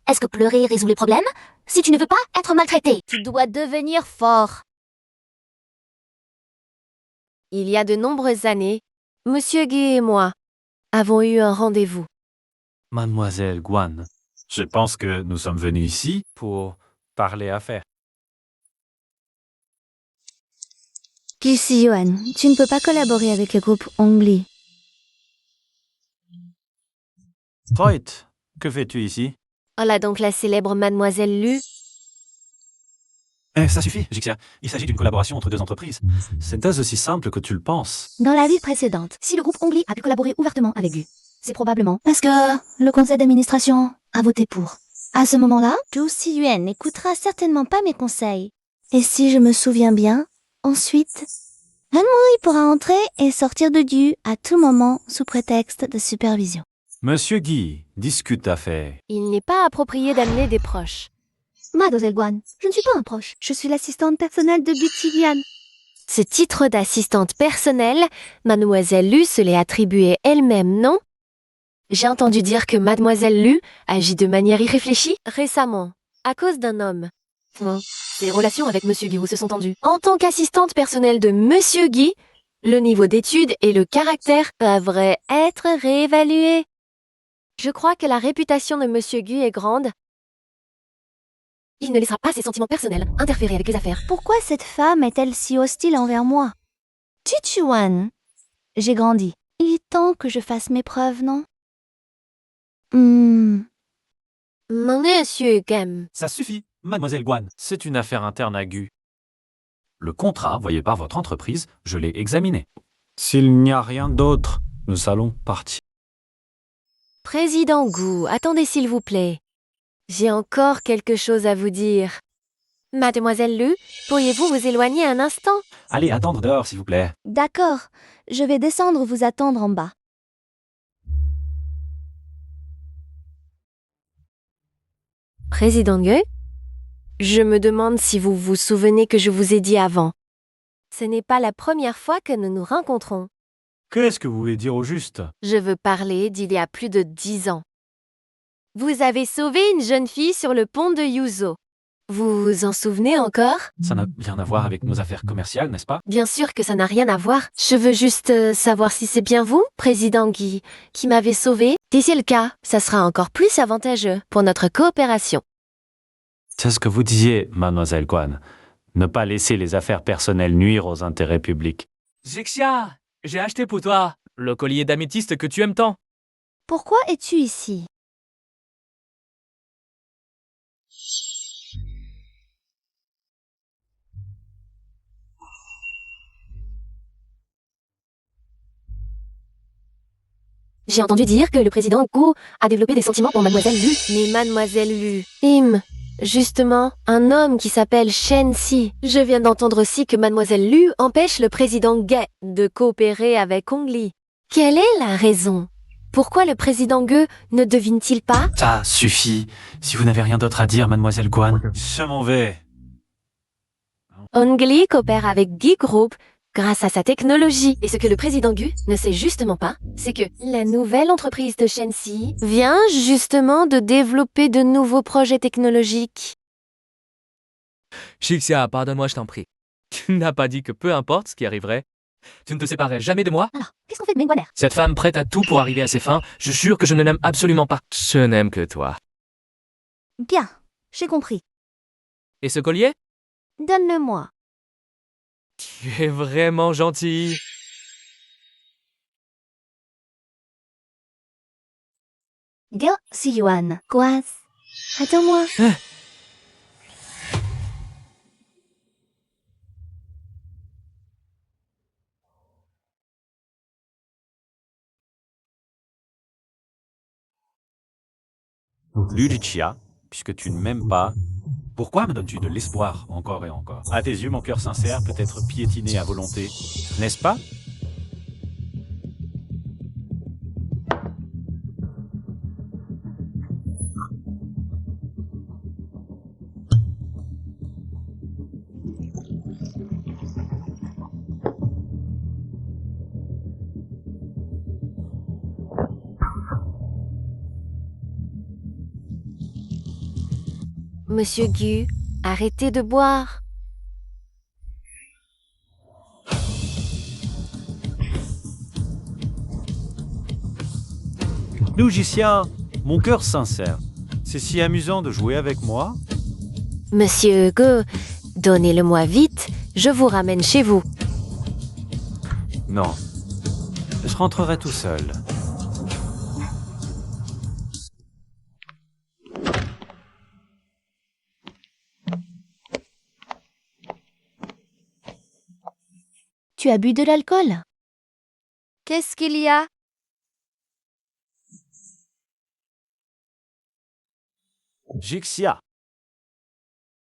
[SPEAKER 6] Est-ce que pleurer résout les problèmes? Si tu ne veux pas être maltraité,
[SPEAKER 1] tu dois devenir fort.
[SPEAKER 2] Il y a de nombreuses années, Monsieur Guy et moi avons eu un rendez-vous.
[SPEAKER 5] Mademoiselle Guan, je pense que nous sommes venus ici pour parler affaires.
[SPEAKER 1] Gu Siyuan, tu ne peux pas collaborer avec le groupe Ongli.
[SPEAKER 5] Freud, que fais-tu ici?
[SPEAKER 2] Voilà donc la célèbre Mademoiselle Lu.
[SPEAKER 4] Ça suffit, Jixia. Il s'agit d'une collaboration entre deux entreprises.
[SPEAKER 5] C'est pas aussi simple que tu le penses.
[SPEAKER 6] Dans la vie précédente, si le groupe Ongli a pu collaborer ouvertement avec Gu, c'est probablement parce que le conseil d'administration a voté pour. À ce moment-là,
[SPEAKER 1] Gu Siyuan n'écoutera certainement pas mes conseils. Et si je me souviens bien, ensuite, Hanmui pourra entrer et sortir de Gu à tout moment sous prétexte de supervision.
[SPEAKER 5] Monsieur Guy, discute affaires.
[SPEAKER 2] Il n'est pas approprié d'amener des proches.
[SPEAKER 6] Mademoiselle Guan, je ne suis pas un proche.
[SPEAKER 1] Je suis l'assistante personnelle de Gu Siyuan.
[SPEAKER 2] Ce titre d'assistante personnelle, Mademoiselle Lu se l'est attribué elle-même, non? J'ai entendu dire que Mademoiselle Lu agit de manière irréfléchie récemment, à cause d'un homme. Ses relations avec Monsieur Guy se sont tendues. En tant qu'assistante personnelle de Monsieur Guy, le niveau d'études et le caractère devraient être réévalués. Je crois que la réputation de Monsieur Guy est grande. Il ne laissera pas ses sentiments personnels interférer avec les affaires.
[SPEAKER 1] Pourquoi cette femme est-elle si hostile envers moi? Chichuan, j'ai grandi. Il est temps que je fasse mes preuves, non?
[SPEAKER 2] Monsieur Gam.
[SPEAKER 4] Ça suffit, Mademoiselle Guan.
[SPEAKER 5] C'est une affaire interne à Gu.
[SPEAKER 4] Le contrat envoyé par votre entreprise, je l'ai examiné.
[SPEAKER 5] S'il n'y a rien d'autre, nous allons partir.
[SPEAKER 2] Président Gu, attendez s'il vous plaît. J'ai encore quelque chose à vous dire. Mademoiselle Lu, pourriez-vous vous éloigner un instant?
[SPEAKER 4] Allez attendre dehors, s'il vous plaît.
[SPEAKER 1] D'accord, je vais descendre vous attendre en bas.
[SPEAKER 2] Président Gu, je me demande si vous vous souvenez que je vous ai dit avant. Ce n'est pas la première fois que nous nous rencontrons.
[SPEAKER 5] Qu'est-ce que vous voulez dire au juste?
[SPEAKER 2] Je veux parler d'il y a plus de 10 ans. Vous avez sauvé une jeune fille sur le pont de Yuzo. Vous vous en souvenez encore?
[SPEAKER 4] Ça n'a rien à voir avec nos affaires commerciales, n'est-ce pas?
[SPEAKER 2] Bien sûr que ça n'a rien à voir. Je veux juste savoir si c'est bien vous, Président Guy, qui m'avez sauvé. Si c'est le cas, ça sera encore plus avantageux pour notre coopération.
[SPEAKER 5] C'est ce que vous disiez, Mademoiselle Guan. Ne pas laisser les affaires personnelles nuire aux intérêts publics.
[SPEAKER 3] Jixia, j'ai acheté pour toi le collier d'améthyste que tu aimes tant.
[SPEAKER 1] Pourquoi es-tu ici?
[SPEAKER 2] J'ai entendu dire que le président Gu a développé des sentiments pour Mademoiselle Lu. Mais Mademoiselle Lu... Justement, un homme qui s'appelle Shen Si. Je viens d'entendre aussi que Mademoiselle Lu empêche le président Ge de coopérer avec Hong Li. Quelle est la raison? Pourquoi le président Ge ne devine-t-il pas?
[SPEAKER 5] Ça suffit. Si vous n'avez rien d'autre à dire, mademoiselle Guan, je m'en vais.
[SPEAKER 2] Hong Li coopère avec Ge Group grâce à sa technologie. Et ce que le président Gu ne sait justement pas, c'est que la nouvelle entreprise de Shen Si vient justement de développer de nouveaux projets technologiques.
[SPEAKER 3] Jixia, pardonne-moi, je t'en prie. Tu n'as pas dit que peu importe ce qui arriverait, tu ne te séparerais jamais de moi?
[SPEAKER 6] Alors, qu'est-ce qu'on fait de Mengwaner?
[SPEAKER 3] Cette femme prête à tout pour arriver à ses fins, je jure que je ne l'aime absolument pas. Je n'aime que toi.
[SPEAKER 1] Bien, j'ai compris.
[SPEAKER 3] Et ce collier?
[SPEAKER 1] Donne-le-moi.
[SPEAKER 3] Tu es vraiment gentil.
[SPEAKER 6] Gyo Si Yuan.
[SPEAKER 1] Guaz, attends-moi.
[SPEAKER 5] Lu Jixia, puisque tu ne m'aimes pas, pourquoi me donnes-tu de l'espoir encore et encore? À tes yeux, mon cœur sincère peut être piétiné à volonté, n'est-ce pas?
[SPEAKER 2] Monsieur Gu, arrêtez de boire.
[SPEAKER 5] Lu Jixia, mon cœur sincère, c'est si amusant de jouer avec moi.
[SPEAKER 2] Monsieur Gu, donnez-le-moi vite, je vous ramène chez vous.
[SPEAKER 5] Non, je rentrerai tout seul.
[SPEAKER 1] Tu as bu de l'alcool? Qu'est-ce qu'il y a?
[SPEAKER 5] Jixia,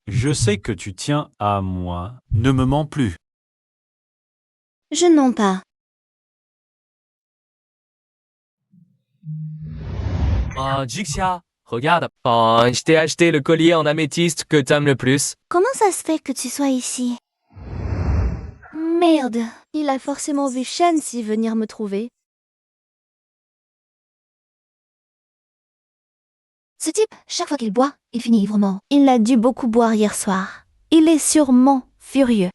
[SPEAKER 5] je sais que tu tiens à moi. Ne me mens plus.
[SPEAKER 1] Je ne mens pas.
[SPEAKER 3] Oh, Jixia, regarde. Oh, je t'ai acheté le collier en améthyste que t'aimes le plus.
[SPEAKER 1] Comment ça se fait que tu sois ici? Merde, il a forcément vu Shen Si venir me trouver.
[SPEAKER 6] Ce type, chaque fois qu'il boit, il finit ivre-mort.
[SPEAKER 1] Il a dû beaucoup boire hier soir. Il est sûrement furieux.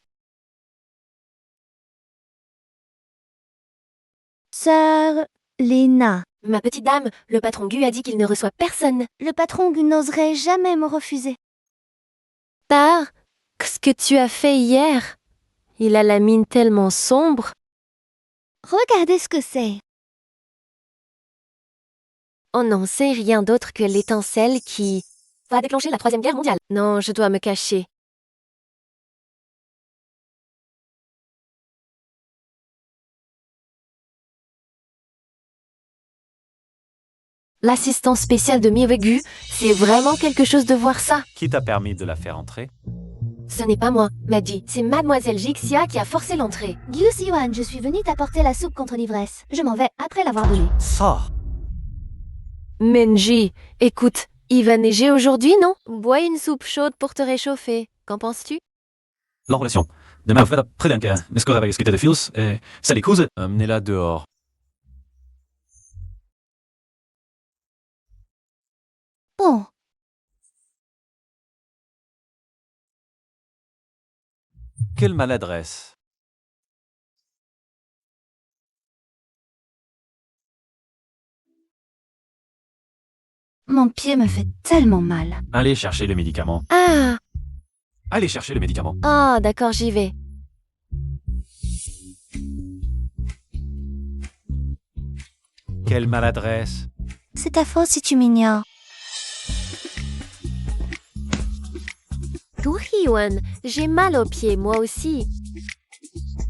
[SPEAKER 1] Sœur Lena,
[SPEAKER 2] Ma petite dame, le patron Gu a dit qu'il ne reçoit personne.
[SPEAKER 1] le patron n'oserait jamais me refuser.
[SPEAKER 2] Tar, qu'est-ce que tu as fait hier? Il a la mine tellement sombre.
[SPEAKER 1] Regardez ce que c'est.
[SPEAKER 2] On n'en sait rien d'autre que l'étincelle qui va déclencher la Troisième Guerre mondiale. Non, je dois me cacher. L'assistant spécial de Miwegu, c'est vraiment quelque chose de voir ça.
[SPEAKER 5] Qui t'a permis de la faire entrer?
[SPEAKER 2] Ce n'est pas moi, m'a dit. C'est Mademoiselle Jixia qui a forcé l'entrée.
[SPEAKER 6] Gyo Si Yuan, je suis venue t'apporter la soupe contre l'ivresse. Je m'en vais après l'avoir donnée.
[SPEAKER 5] Sors!
[SPEAKER 2] Menji, écoute, il va neiger aujourd'hui, non? Bois une soupe chaude pour te réchauffer. Qu'en penses-tu?
[SPEAKER 4] La relation. Demain, vous faites près d'un cas. Est-ce que vous avez discuté de Fils et ça les cause?
[SPEAKER 5] Amenez-la dehors.
[SPEAKER 1] Bon,
[SPEAKER 5] Quelle maladresse!
[SPEAKER 6] Mon pied me fait tellement mal.
[SPEAKER 4] Allez chercher le médicament.
[SPEAKER 2] Ah,
[SPEAKER 4] Allez chercher le médicament.
[SPEAKER 2] ah, d'accord, j'y vais.
[SPEAKER 5] Quelle maladresse!
[SPEAKER 1] c'est ta faute si tu m'ignores.
[SPEAKER 2] Hyun, j'ai mal aux pieds, moi aussi.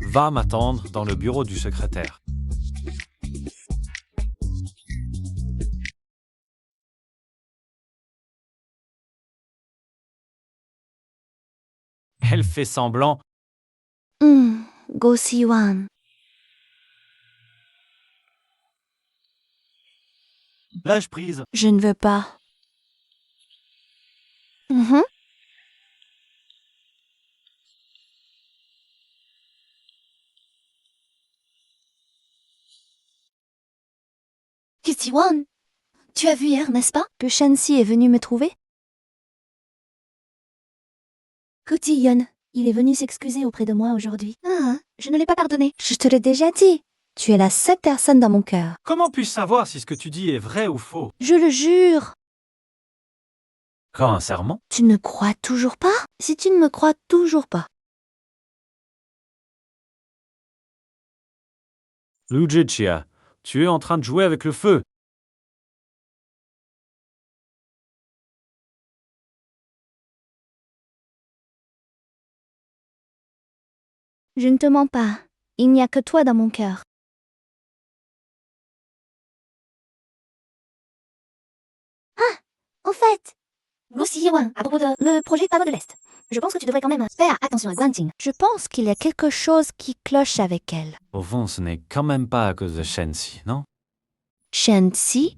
[SPEAKER 5] Va m'attendre dans le bureau du secrétaire. Elle fait semblant.
[SPEAKER 1] Go Siwan.
[SPEAKER 4] Lâche prise.
[SPEAKER 1] Je ne veux pas. Mhm.
[SPEAKER 6] Siwan, tu as vu hier, n'est-ce pas?
[SPEAKER 1] Que Shansi est venu me trouver?
[SPEAKER 6] Kotiyon, il est venu s'excuser auprès de moi aujourd'hui. Ah, je ne l'ai pas pardonné.
[SPEAKER 1] Je te l'ai déjà dit. Tu es la seule personne dans mon cœur.
[SPEAKER 4] Comment puis-je savoir si ce que tu dis est vrai ou faux?
[SPEAKER 1] Je le jure.
[SPEAKER 4] Quand un serment?
[SPEAKER 1] Tu ne crois toujours pas? Si tu ne me crois toujours pas.
[SPEAKER 5] Lujechia, tu es en train de jouer avec le feu.
[SPEAKER 1] Je ne te mens pas. Il n'y a que toi dans mon cœur.
[SPEAKER 6] En fait, Siwan, à propos de le projet Pavot de l'Est, je pense que tu devrais quand même faire attention à Guanting.
[SPEAKER 1] Je pense qu'il y a quelque chose qui cloche avec elle.
[SPEAKER 5] Au fond, ce n'est quand même pas à cause de Shensi, non?
[SPEAKER 1] Shansi?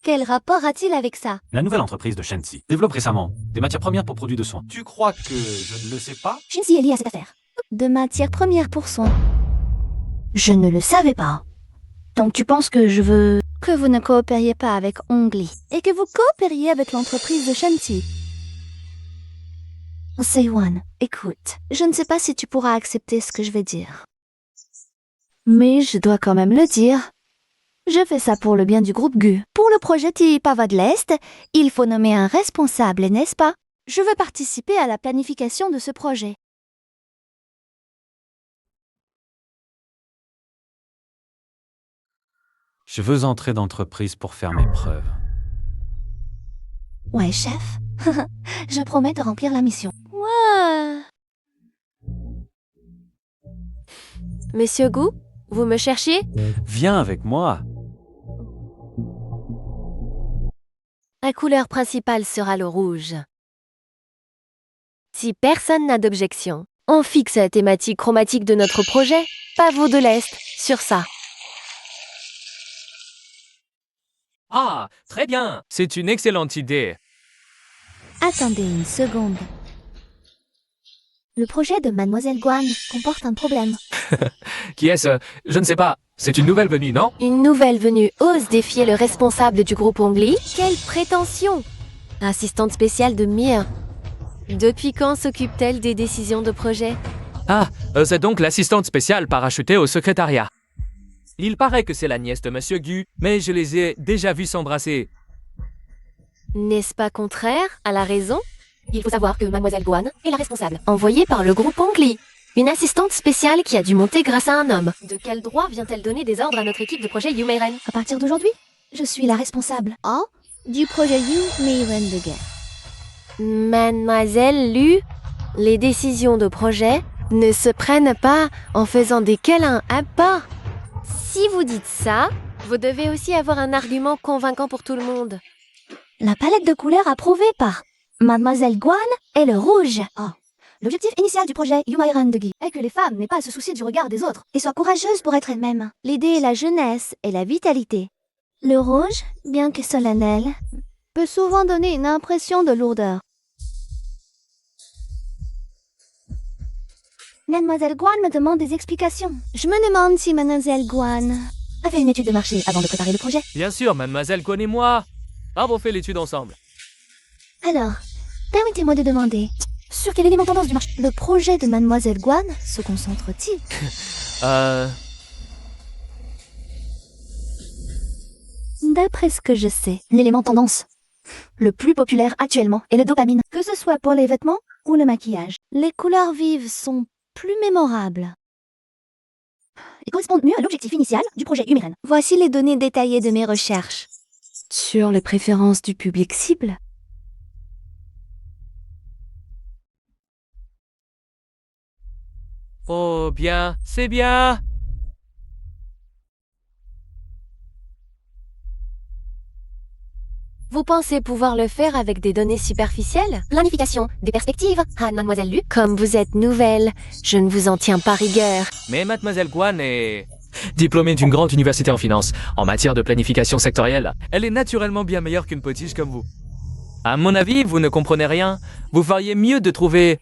[SPEAKER 1] Quel rapport a-t-il avec ça?
[SPEAKER 4] La nouvelle entreprise de Shensi développe récemment des matières premières pour produits de soins. Tu crois que je ne le sais pas?
[SPEAKER 6] Shinsi est lié à cette affaire.
[SPEAKER 1] De matières premières pour soins.
[SPEAKER 6] Je ne le savais pas. Donc tu penses que je veux...
[SPEAKER 1] Que vous ne coopériez pas avec Ongli et que vous coopériez avec l'entreprise de Shanti.
[SPEAKER 6] Siwan, écoute.
[SPEAKER 1] Je ne sais pas si tu pourras accepter ce que je vais dire. Mais je dois quand même le dire. Je fais ça pour le bien du groupe GU. Pour le projet Pava de l'Est, il faut nommer un responsable, n'est-ce pas? Je veux participer à la planification de ce projet.
[SPEAKER 5] Je veux entrer d'entreprise pour faire mes preuves.
[SPEAKER 6] Ouais, chef. Je promets de remplir la mission.
[SPEAKER 1] Ouais.
[SPEAKER 2] Monsieur Gu, vous me cherchiez?
[SPEAKER 5] Viens avec moi.
[SPEAKER 2] La couleur principale sera le rouge. Si personne n'a d'objection, on fixe la thématique chromatique de notre projet, Pavot de l'Est, sur ça.
[SPEAKER 3] Ah, très bien. C'est une excellente idée.
[SPEAKER 1] Attendez une seconde.
[SPEAKER 6] Le projet de Mademoiselle Guan comporte un problème.
[SPEAKER 3] Qui est-ce? Je ne sais pas. C'est une nouvelle venue, non?
[SPEAKER 2] Une nouvelle venue ose défier le responsable du groupe Ongli? Quelle prétention! Assistante spéciale de Mir. Depuis quand s'occupe-t-elle des décisions de projet?
[SPEAKER 3] Ah, c'est donc l'assistante spéciale parachutée au secrétariat. Il paraît que c'est la nièce de Monsieur Gu, mais je les ai déjà vus s'embrasser.
[SPEAKER 2] N'est-ce pas contraire à la raison?
[SPEAKER 6] Il faut savoir que Mademoiselle Guan est la responsable.
[SPEAKER 2] Envoyée par le groupe Ongli. Une assistante spéciale qui a dû monter grâce à un homme. De quel droit vient-elle donner des ordres à notre équipe de projet Yumeiren?
[SPEAKER 6] À partir d'aujourd'hui, je suis la responsable.
[SPEAKER 1] Oh, du projet Yu Meiren de guerre.
[SPEAKER 2] Mademoiselle Lu, les décisions de projet ne se prennent pas en faisant des câlins à pas. Si vous dites ça, vous devez aussi avoir un argument convaincant pour tout le monde.
[SPEAKER 6] La palette de couleurs approuvée par Mademoiselle Guan est le rouge. Oh. L'objectif initial du projet Yumairan de Guy est que les femmes n'aient pas à se soucier du regard des autres et soient courageuses pour être elles-mêmes.
[SPEAKER 1] L'idée est la jeunesse et la vitalité. Le rouge, bien que solennel, peut souvent donner une impression de lourdeur.
[SPEAKER 6] Mademoiselle Guan me demande des explications.
[SPEAKER 1] Je me demande si Mademoiselle Guan
[SPEAKER 6] A fait une étude de marché avant de préparer le projet.
[SPEAKER 3] Bien sûr, mademoiselle Guan et moi avons fait l'étude ensemble.
[SPEAKER 6] Alors, permettez-moi de demander, sur quel élément tendance du marché
[SPEAKER 1] le projet de Mademoiselle Guan se concentre-t-il? D'après ce que je sais,
[SPEAKER 6] l'élément tendance le plus populaire actuellement est le dopamine, que ce soit pour les vêtements ou le maquillage.
[SPEAKER 1] les couleurs vives sont plus mémorables.
[SPEAKER 6] Ils correspondent mieux à l'objectif initial du projet Yumeiren.
[SPEAKER 1] Voici les données détaillées de mes recherches. Sur les préférences du public cible.
[SPEAKER 3] Oh, bien, c'est bien.
[SPEAKER 2] Vous pensez pouvoir le faire avec des données superficielles? Planification, des perspectives. Ah, mademoiselle Lu, comme vous êtes nouvelle, je ne vous en tiens pas rigueur.
[SPEAKER 3] Mais mademoiselle Guan est diplômée d'une grande université en finance, en matière de planification sectorielle. Elle est naturellement bien meilleure qu'une potiche comme vous. À mon avis, vous ne comprenez rien. Vous feriez mieux de trouver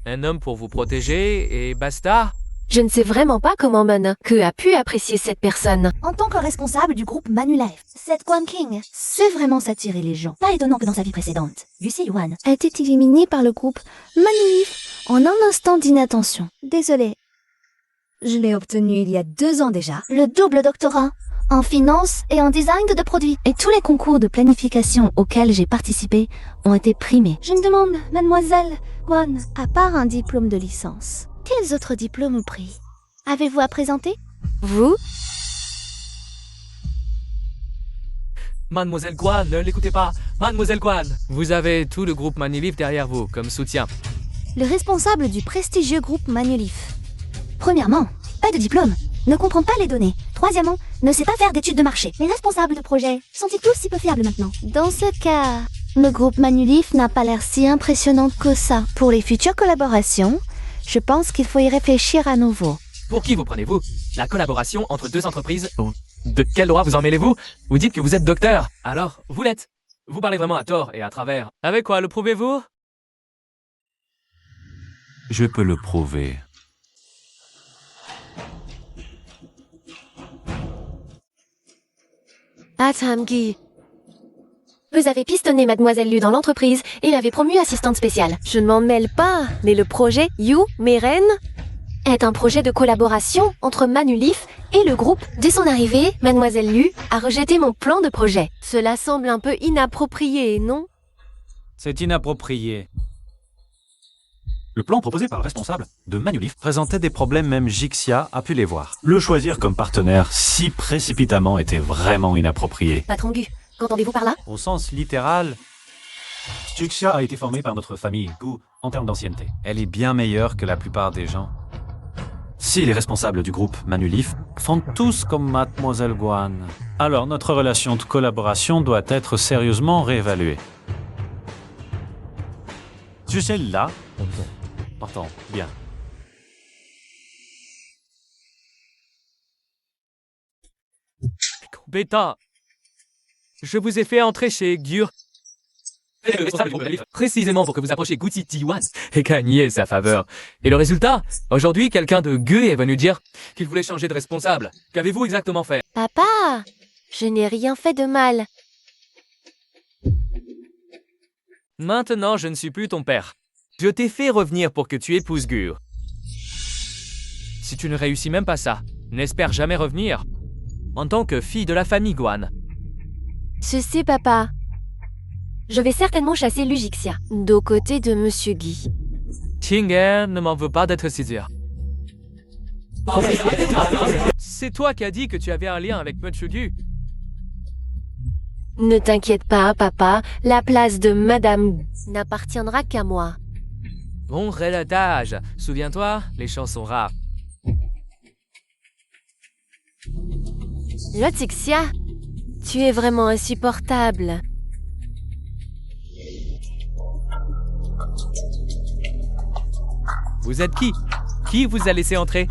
[SPEAKER 3] un homme pour vous protéger et basta.
[SPEAKER 2] Je ne sais vraiment pas comment Que a pu apprécier cette personne.
[SPEAKER 6] En tant que responsable du groupe Manulife, cette Guan King sait vraiment s'attirer les gens. Pas étonnant que dans sa vie précédente, Lucy Yuan a été éliminée par le groupe Manulife en un instant d'inattention. Désolée. Je l'ai obtenu il y a 2 ans déjà. Le double doctorat en finance et en design de produits. Et tous les concours de planification auxquels j'ai participé ont été primés. Je me demande, mademoiselle Guan, à part un diplôme de licence, quels autres diplômes ou prix avez-vous à présenter?
[SPEAKER 2] Vous?
[SPEAKER 3] Mademoiselle Guan, ne l'écoutez pas. Mademoiselle Guan, vous avez tout le groupe Manulife derrière vous comme soutien.
[SPEAKER 6] Le responsable du prestigieux groupe Manulife. Premièrement, pas de diplôme, ne comprend pas les données. Troisièmement, ne sait pas faire d'études de marché. Les responsables de projet sont-ils tous si peu fiables maintenant? Dans ce cas, le groupe Manulife n'a pas l'air si impressionnant que ça. Pour les futures collaborations, je pense qu'il faut y réfléchir à nouveau.
[SPEAKER 3] Pour qui vous prenez-vous? La collaboration entre 2 entreprises? De quel droit vous en mêlez-vous? Vous dites que vous êtes docteur. Alors, vous l'êtes. Vous parlez vraiment à tort et à travers. Avec quoi le prouvez-vous?
[SPEAKER 5] Je peux le prouver.
[SPEAKER 2] Atamgi. Vous avez pistonné mademoiselle Lu dans l'entreprise et l'avez promue assistante spéciale. Je ne m'en mêle pas, mais le projet You, Meren, est un projet de collaboration entre Manulife et le groupe. Dès son arrivée, mademoiselle Lu a rejeté mon plan de projet. Cela semble un peu inapproprié, non?
[SPEAKER 5] C'est inapproprié.
[SPEAKER 4] Le plan proposé par le responsable de Manulife
[SPEAKER 5] Présentait des problèmes, même Jixia a pu les voir.
[SPEAKER 4] le choisir comme partenaire si précipitamment était vraiment inapproprié.
[SPEAKER 2] Patron Gu, qu'entendez-vous par là?
[SPEAKER 5] Au sens littéral,
[SPEAKER 4] Juxia a été formée par notre famille Gu en termes d'ancienneté.
[SPEAKER 5] elle est bien meilleure que la plupart des gens.
[SPEAKER 4] Si les responsables du groupe Manulife,
[SPEAKER 5] Font tous comme mademoiselle Guan. Alors notre relation de collaboration doit être sérieusement réévaluée.
[SPEAKER 4] tu sais là,
[SPEAKER 5] Partons, bien.
[SPEAKER 3] Bêta, je vous ai fait entrer chez Gur. Précisément pour que vous approchiez Guti Tiwan et gagniez sa faveur. Et le résultat? Aujourd'hui, quelqu'un de Gu est venu dire qu'il voulait changer de responsable. Qu'avez-vous exactement fait?
[SPEAKER 2] Papa, je n'ai rien fait de mal.
[SPEAKER 3] Maintenant, je ne suis plus ton père. Je t'ai fait revenir pour que tu épouses Gur. Si tu ne réussis même pas ça, n'espère jamais revenir. En tant que fille de la famille Guan.
[SPEAKER 2] Je sais, papa. Je vais certainement chasser Lugixia, d'aux côtés de Monsieur Guy.
[SPEAKER 3] Tinger ne m'en veut pas d'être si dur. C'est toi qui as dit que tu avais un lien avec Monsieur Gu.
[SPEAKER 2] Ne t'inquiète pas, papa, la place de Madame n'appartiendra qu'à moi.
[SPEAKER 3] Bon relatage. Souviens-toi, les champs sont rares.
[SPEAKER 2] Lotixia, tu es vraiment insupportable.
[SPEAKER 3] Vous êtes qui? Qui vous a laissé entrer?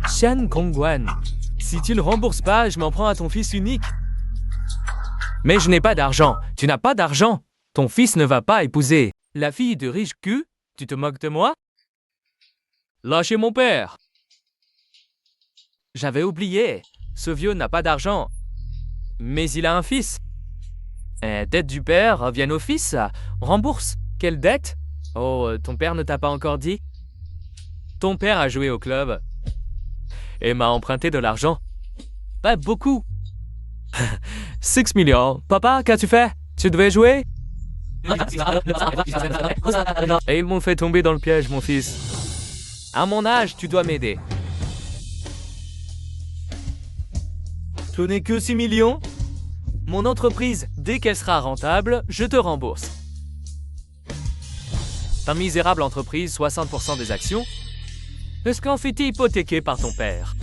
[SPEAKER 3] Shan Kongwan. Si tu ne rembourses pas, je m'en prends à ton fils unique. Mais je n'ai pas d'argent. Tu n'as pas d'argent. Ton fils ne va pas épouser la fille de riche Q. Tu te moques de moi? Lâchez mon père. J'avais oublié. Ce vieux n'a pas d'argent. Mais il a un fils. Dette du père reviennent au fils. Rembourse. Quelle dette? Oh, ton père ne t'a pas encore dit? Ton père a joué au club et m'a emprunté de l'argent. Pas beaucoup. 6 millions. Papa, qu'as-tu fait? Tu devais jouer? Et ils m'ont fait tomber dans le piège, mon fils. À mon âge, tu dois m'aider. Ce n'est que 6 millions? Mon entreprise, dès qu'elle sera rentable, je te rembourse. Ta misérable entreprise, 60% des actions, est-ce qu'en fait-il hypothéqué par ton père?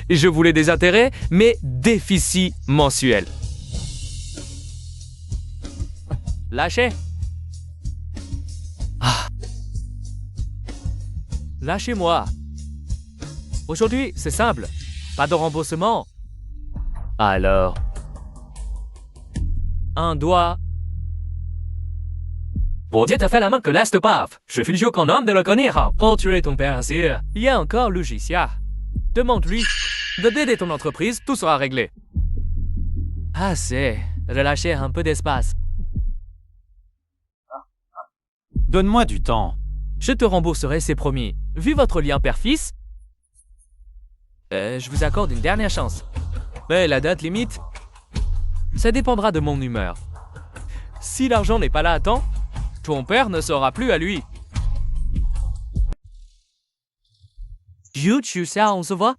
[SPEAKER 3] Je voulais des intérêts, mais déficit mensuel. Lâchez. Ah. Lâchez-moi. Aujourd'hui, c'est simple. Pas de remboursement. Alors. Un doigt. Pour Dieu t'a fait la main que laisse paf. Je suis sûr qu'un homme de le connaître pour tuer ton père ainsi. Il y a encore Lucicia. Demande-lui de d'aider ton entreprise, tout sera réglé. Assez. Relâchez un peu d'espace.
[SPEAKER 5] Donne-moi du temps.
[SPEAKER 3] Je te rembourserai, c'est promis. Vu votre lien père-fils, je vous accorde une dernière chance. Mais la date limite, ça dépendra de mon humeur. Si l'argent n'est pas là à temps, ton père ne sera plus à lui. Jude, ça, on se voit?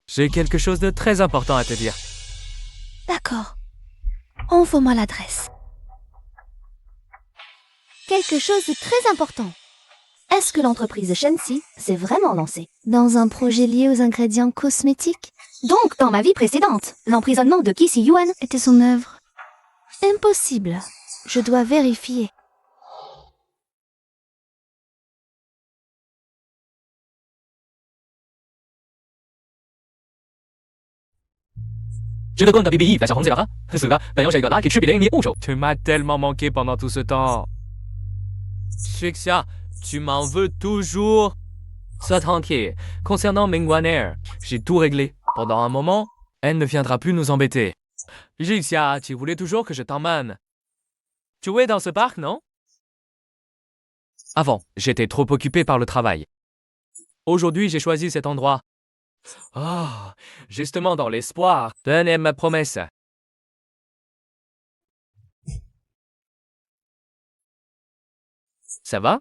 [SPEAKER 3] J'ai quelque chose de très important à te dire.
[SPEAKER 6] D'accord. Envoie-moi l'adresse. Quelque chose de très important. Est-ce que l'entreprise Shensi s'est vraiment lancée dans un projet lié aux ingrédients cosmétiques? Donc, dans ma vie précédente, l'emprisonnement de Qi Yuan était son œuvre. Impossible. Je dois vérifier.
[SPEAKER 3] Tu m'as tellement manqué pendant tout ce temps. Shixia, tu m'en veux toujours. Sois tranquille. Concernant Mingwan Air, j'ai tout réglé. Pendant un moment, elle ne viendra plus nous embêter. Shixia, tu voulais toujours que je t'emmène. Tu es dans ce parc, non? Avant, j'étais trop occupé par le travail. Aujourd'hui, j'ai choisi cet endroit. Oh, justement dans l'espoir. Tenez ma promesse. Ça va?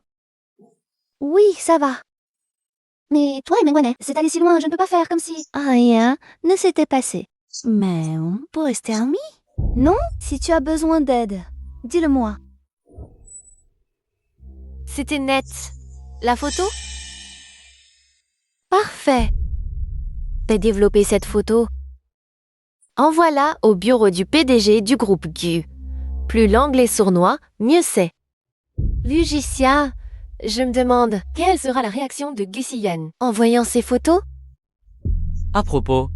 [SPEAKER 6] Oui, ça va. Mais toi et Mengwane, c'est allé si loin, je ne peux pas faire comme si... Rien ne s'était passé. Mais on peut rester amis? Non? Si tu as besoin d'aide, dis-le-moi.
[SPEAKER 2] C'était net. La photo?
[SPEAKER 6] Parfait.
[SPEAKER 2] T'as développé cette photo? Envoie-la au bureau du PDG du groupe GU. Plus l'angle est sournois, mieux c'est. Lugicia, je me demande, quelle sera la réaction de Gusiyan en voyant ces photos?
[SPEAKER 3] À propos.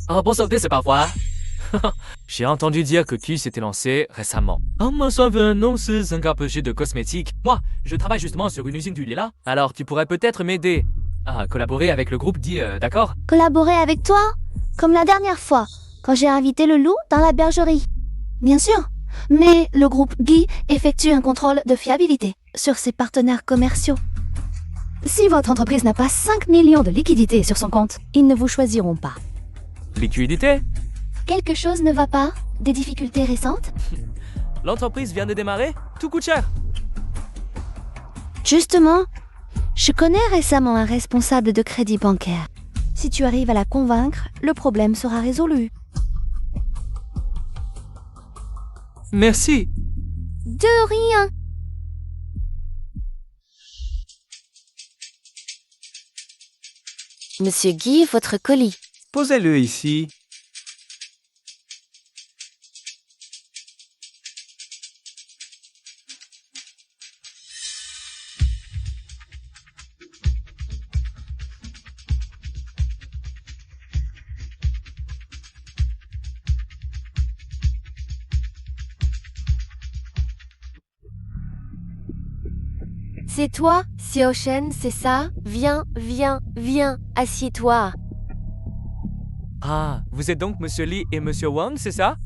[SPEAKER 3] Bon sauveté, c'est parfois. J'ai entendu dire que Q s'était lancé récemment. Moi, ça veut annoncer un capuchet de cosmétiques. Moi, je travaille justement sur une usine du Lila. Alors, tu pourrais peut-être m'aider à collaborer avec le groupe dit, d'accord?
[SPEAKER 6] Collaborer avec toi? Comme la dernière fois, quand j'ai invité le loup dans la bergerie. Bien sûr. Mais le groupe Guy effectue un contrôle de fiabilité sur ses partenaires commerciaux. Si votre entreprise n'a pas 5 millions de liquidités sur son compte, ils ne vous choisiront pas.
[SPEAKER 3] Liquidité?
[SPEAKER 6] Quelque chose ne va pas? Des difficultés récentes?
[SPEAKER 3] L'entreprise vient de démarrer? Tout coûte cher.
[SPEAKER 6] Justement, je connais récemment un responsable de crédit bancaire. Si tu arrives à la convaincre, le problème sera résolu.
[SPEAKER 3] Merci.
[SPEAKER 6] De rien.
[SPEAKER 2] Monsieur Guy, votre colis.
[SPEAKER 5] Posez-le ici.
[SPEAKER 2] C'est toi, Xiaoshen, c'est ça? Viens, viens, viens, assieds-toi.
[SPEAKER 3] Ah, vous êtes donc Monsieur Li et Monsieur Wang, c'est ça?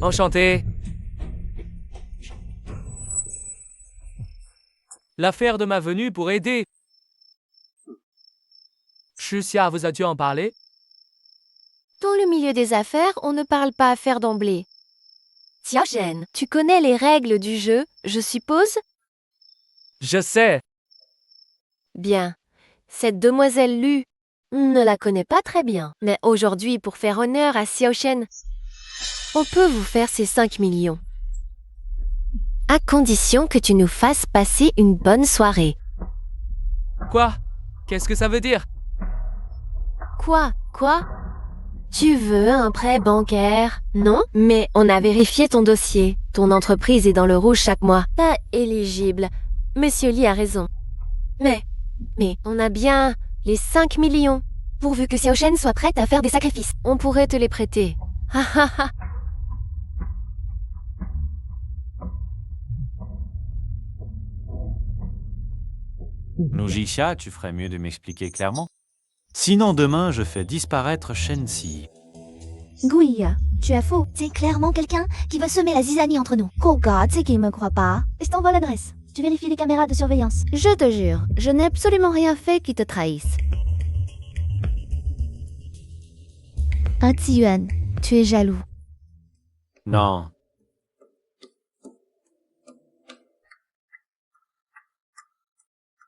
[SPEAKER 3] Enchanté. L'affaire de ma venue pour aider. Shuxia vous a-tu en parlé?
[SPEAKER 2] Dans le milieu des affaires, on ne parle pas affaires d'emblée. Xiaoshen, tu connais les règles du jeu, je suppose?
[SPEAKER 3] Je sais.
[SPEAKER 2] Bien. Cette demoiselle Lu ne la connaît pas très bien. Mais aujourd'hui, pour faire honneur à Xiaoshen, on peut vous faire ces 5 millions. À condition que tu nous fasses passer une bonne soirée.
[SPEAKER 3] Quoi? Qu'est-ce que ça veut dire?
[SPEAKER 2] Quoi? Tu veux un prêt bancaire? Non? Mais on a vérifié ton dossier. Ton entreprise est dans le rouge chaque mois. Pas éligible. Monsieur Lee a raison. Mais on a bien les 5 millions. Pourvu que Xiao Shen soit prête à faire des sacrifices. On pourrait te les prêter. Ha ha ha.
[SPEAKER 5] Logixia, tu ferais mieux de m'expliquer clairement. Sinon, demain, je fais disparaître Shensi.
[SPEAKER 6] Guya, tu as faux. C'est clairement quelqu'un qui veut semer la zizanie entre nous. Koga, tu sais qu'il me croit pas. Je t'envoie l'adresse. Tu vérifies les caméras de surveillance.
[SPEAKER 1] Je te jure, je n'ai absolument rien fait qui te trahisse. Ah, Ziyuan, tu es jaloux.
[SPEAKER 5] Non.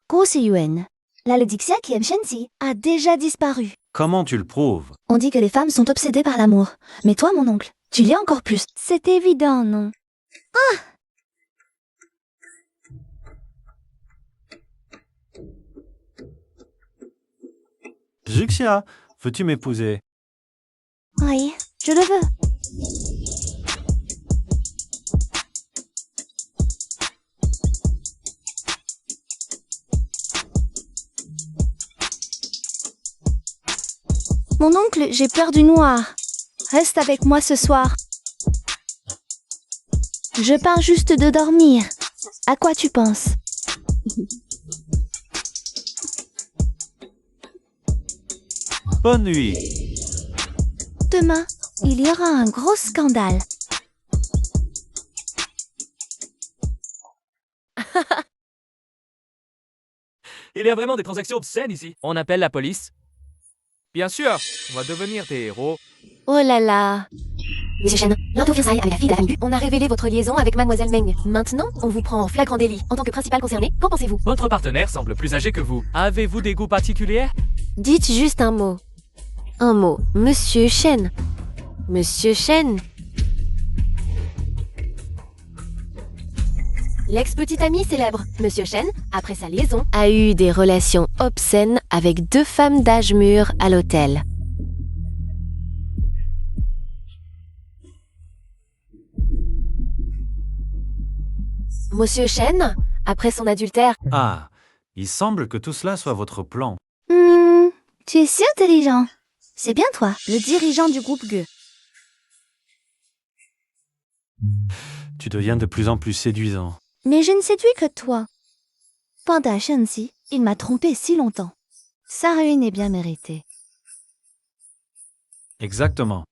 [SPEAKER 6] Ko Ziyuan, la Lodixia qui aime Shensi, a déjà disparu.
[SPEAKER 5] Comment tu le prouves?
[SPEAKER 6] On dit que les femmes sont obsédées par l'amour. Mais toi, mon oncle, tu l'es encore plus.
[SPEAKER 1] C'est évident, non?
[SPEAKER 5] Juxia, veux-tu m'épouser?
[SPEAKER 6] Oui, je le veux.
[SPEAKER 1] Mon oncle, j'ai peur du noir. Reste avec moi ce soir. Je pars juste de dormir. À quoi tu penses?
[SPEAKER 5] Bonne nuit.
[SPEAKER 1] Demain, il y aura un gros scandale.
[SPEAKER 3] Il y a vraiment des transactions obscènes ici. On appelle la police. Bien sûr, on va devenir des héros.
[SPEAKER 2] Oh là là.
[SPEAKER 6] Monsieur Shen, bientôt fiançailles avec la fille de la famille.
[SPEAKER 2] On a révélé votre liaison avec Mademoiselle Meng. Maintenant, on vous prend en flagrant délit. En tant que principal concerné, qu'en pensez-vous?
[SPEAKER 3] Votre partenaire semble plus âgé que vous. Avez-vous des goûts particuliers?
[SPEAKER 2] Dites juste un mot. Un mot. Monsieur Shen. Monsieur Shen. L'ex-petit ami célèbre, Monsieur Shen, après sa liaison, a eu des relations obscènes avec 2 femmes d'âge mûr à l'hôtel. Monsieur Shen, après son adultère,
[SPEAKER 5] Ah, il semble que tout cela soit votre plan.
[SPEAKER 1] Tu es si intelligent. C'est bien toi, le dirigeant du groupe Gue.
[SPEAKER 5] Tu deviens de plus en plus séduisant.
[SPEAKER 1] Mais je ne séduis que toi. Panda Shensi, il m'a trompé si longtemps. Sa ruine est bien méritée.
[SPEAKER 5] Exactement.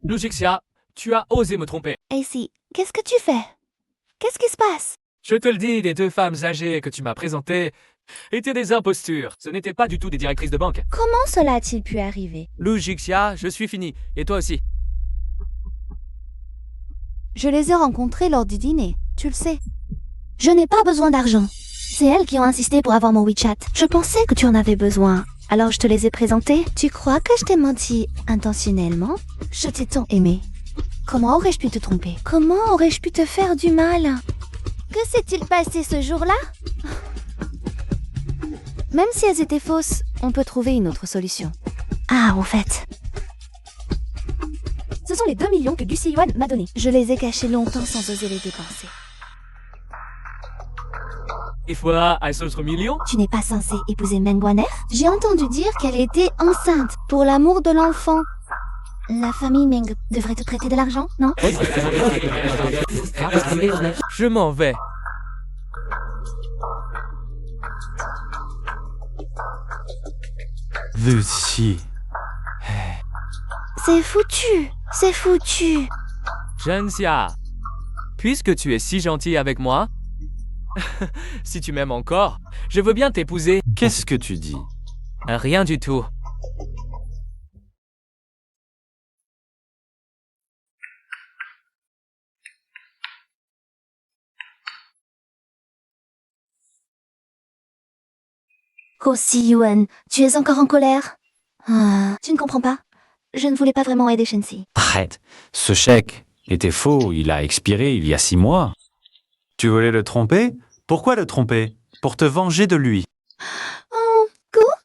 [SPEAKER 3] Logixia, tu as osé me tromper.
[SPEAKER 1] AC, qu'est-ce que tu fais? Qu'est-ce qui se passe?
[SPEAKER 3] Je te le dis, les 2 femmes âgées que tu m'as présentées étaient des impostures. Ce n'étaient pas du tout des directrices de banque.
[SPEAKER 1] Comment cela a-t-il pu arriver?
[SPEAKER 3] Logixia, je suis fini. Et toi aussi.
[SPEAKER 1] Je les ai rencontrées lors du dîner, tu le sais.
[SPEAKER 6] Je n'ai pas besoin d'argent. C'est elles qui ont insisté pour avoir mon WeChat. Je pensais que tu en avais besoin. Alors je te les ai présentées.
[SPEAKER 1] Tu crois que je t'ai menti intentionnellement?
[SPEAKER 6] Je t'ai tant aimé. Comment aurais-je pu te tromper?
[SPEAKER 1] Comment aurais-je pu te faire du mal? Que s'est-il passé ce jour-là? Même si elles étaient fausses, on peut trouver une autre solution.
[SPEAKER 6] Ah, au fait. Ce sont les 2 millions que Gu Ziyuan m'a donnés.
[SPEAKER 1] Je les ai cachés longtemps sans oser les dépenser.
[SPEAKER 3] Il faudra un autre million?
[SPEAKER 6] Tu n'es pas censé épouser Meng Wanner?
[SPEAKER 1] J'ai entendu dire qu'elle était enceinte pour l'amour de l'enfant.
[SPEAKER 6] La famille Meng devrait te prêter de l'argent, non?
[SPEAKER 3] Je m'en vais.
[SPEAKER 5] Lucie.
[SPEAKER 1] C'est foutu, c'est foutu.
[SPEAKER 3] Shenxia, puisque tu es si gentil avec moi, si tu m'aimes encore, je veux bien t'épouser.
[SPEAKER 5] Qu'est-ce que tu dis?
[SPEAKER 3] Rien du tout.
[SPEAKER 6] Ko Ziyuan, tu es encore en colère? Ah, tu ne comprends pas? Je ne voulais pas vraiment aider Shensi.
[SPEAKER 5] Arrête. Ce chèque était faux. Il a expiré il y a 6 mois. Tu voulais le tromper? Pourquoi le tromper? Pour te venger de lui.
[SPEAKER 1] Oh,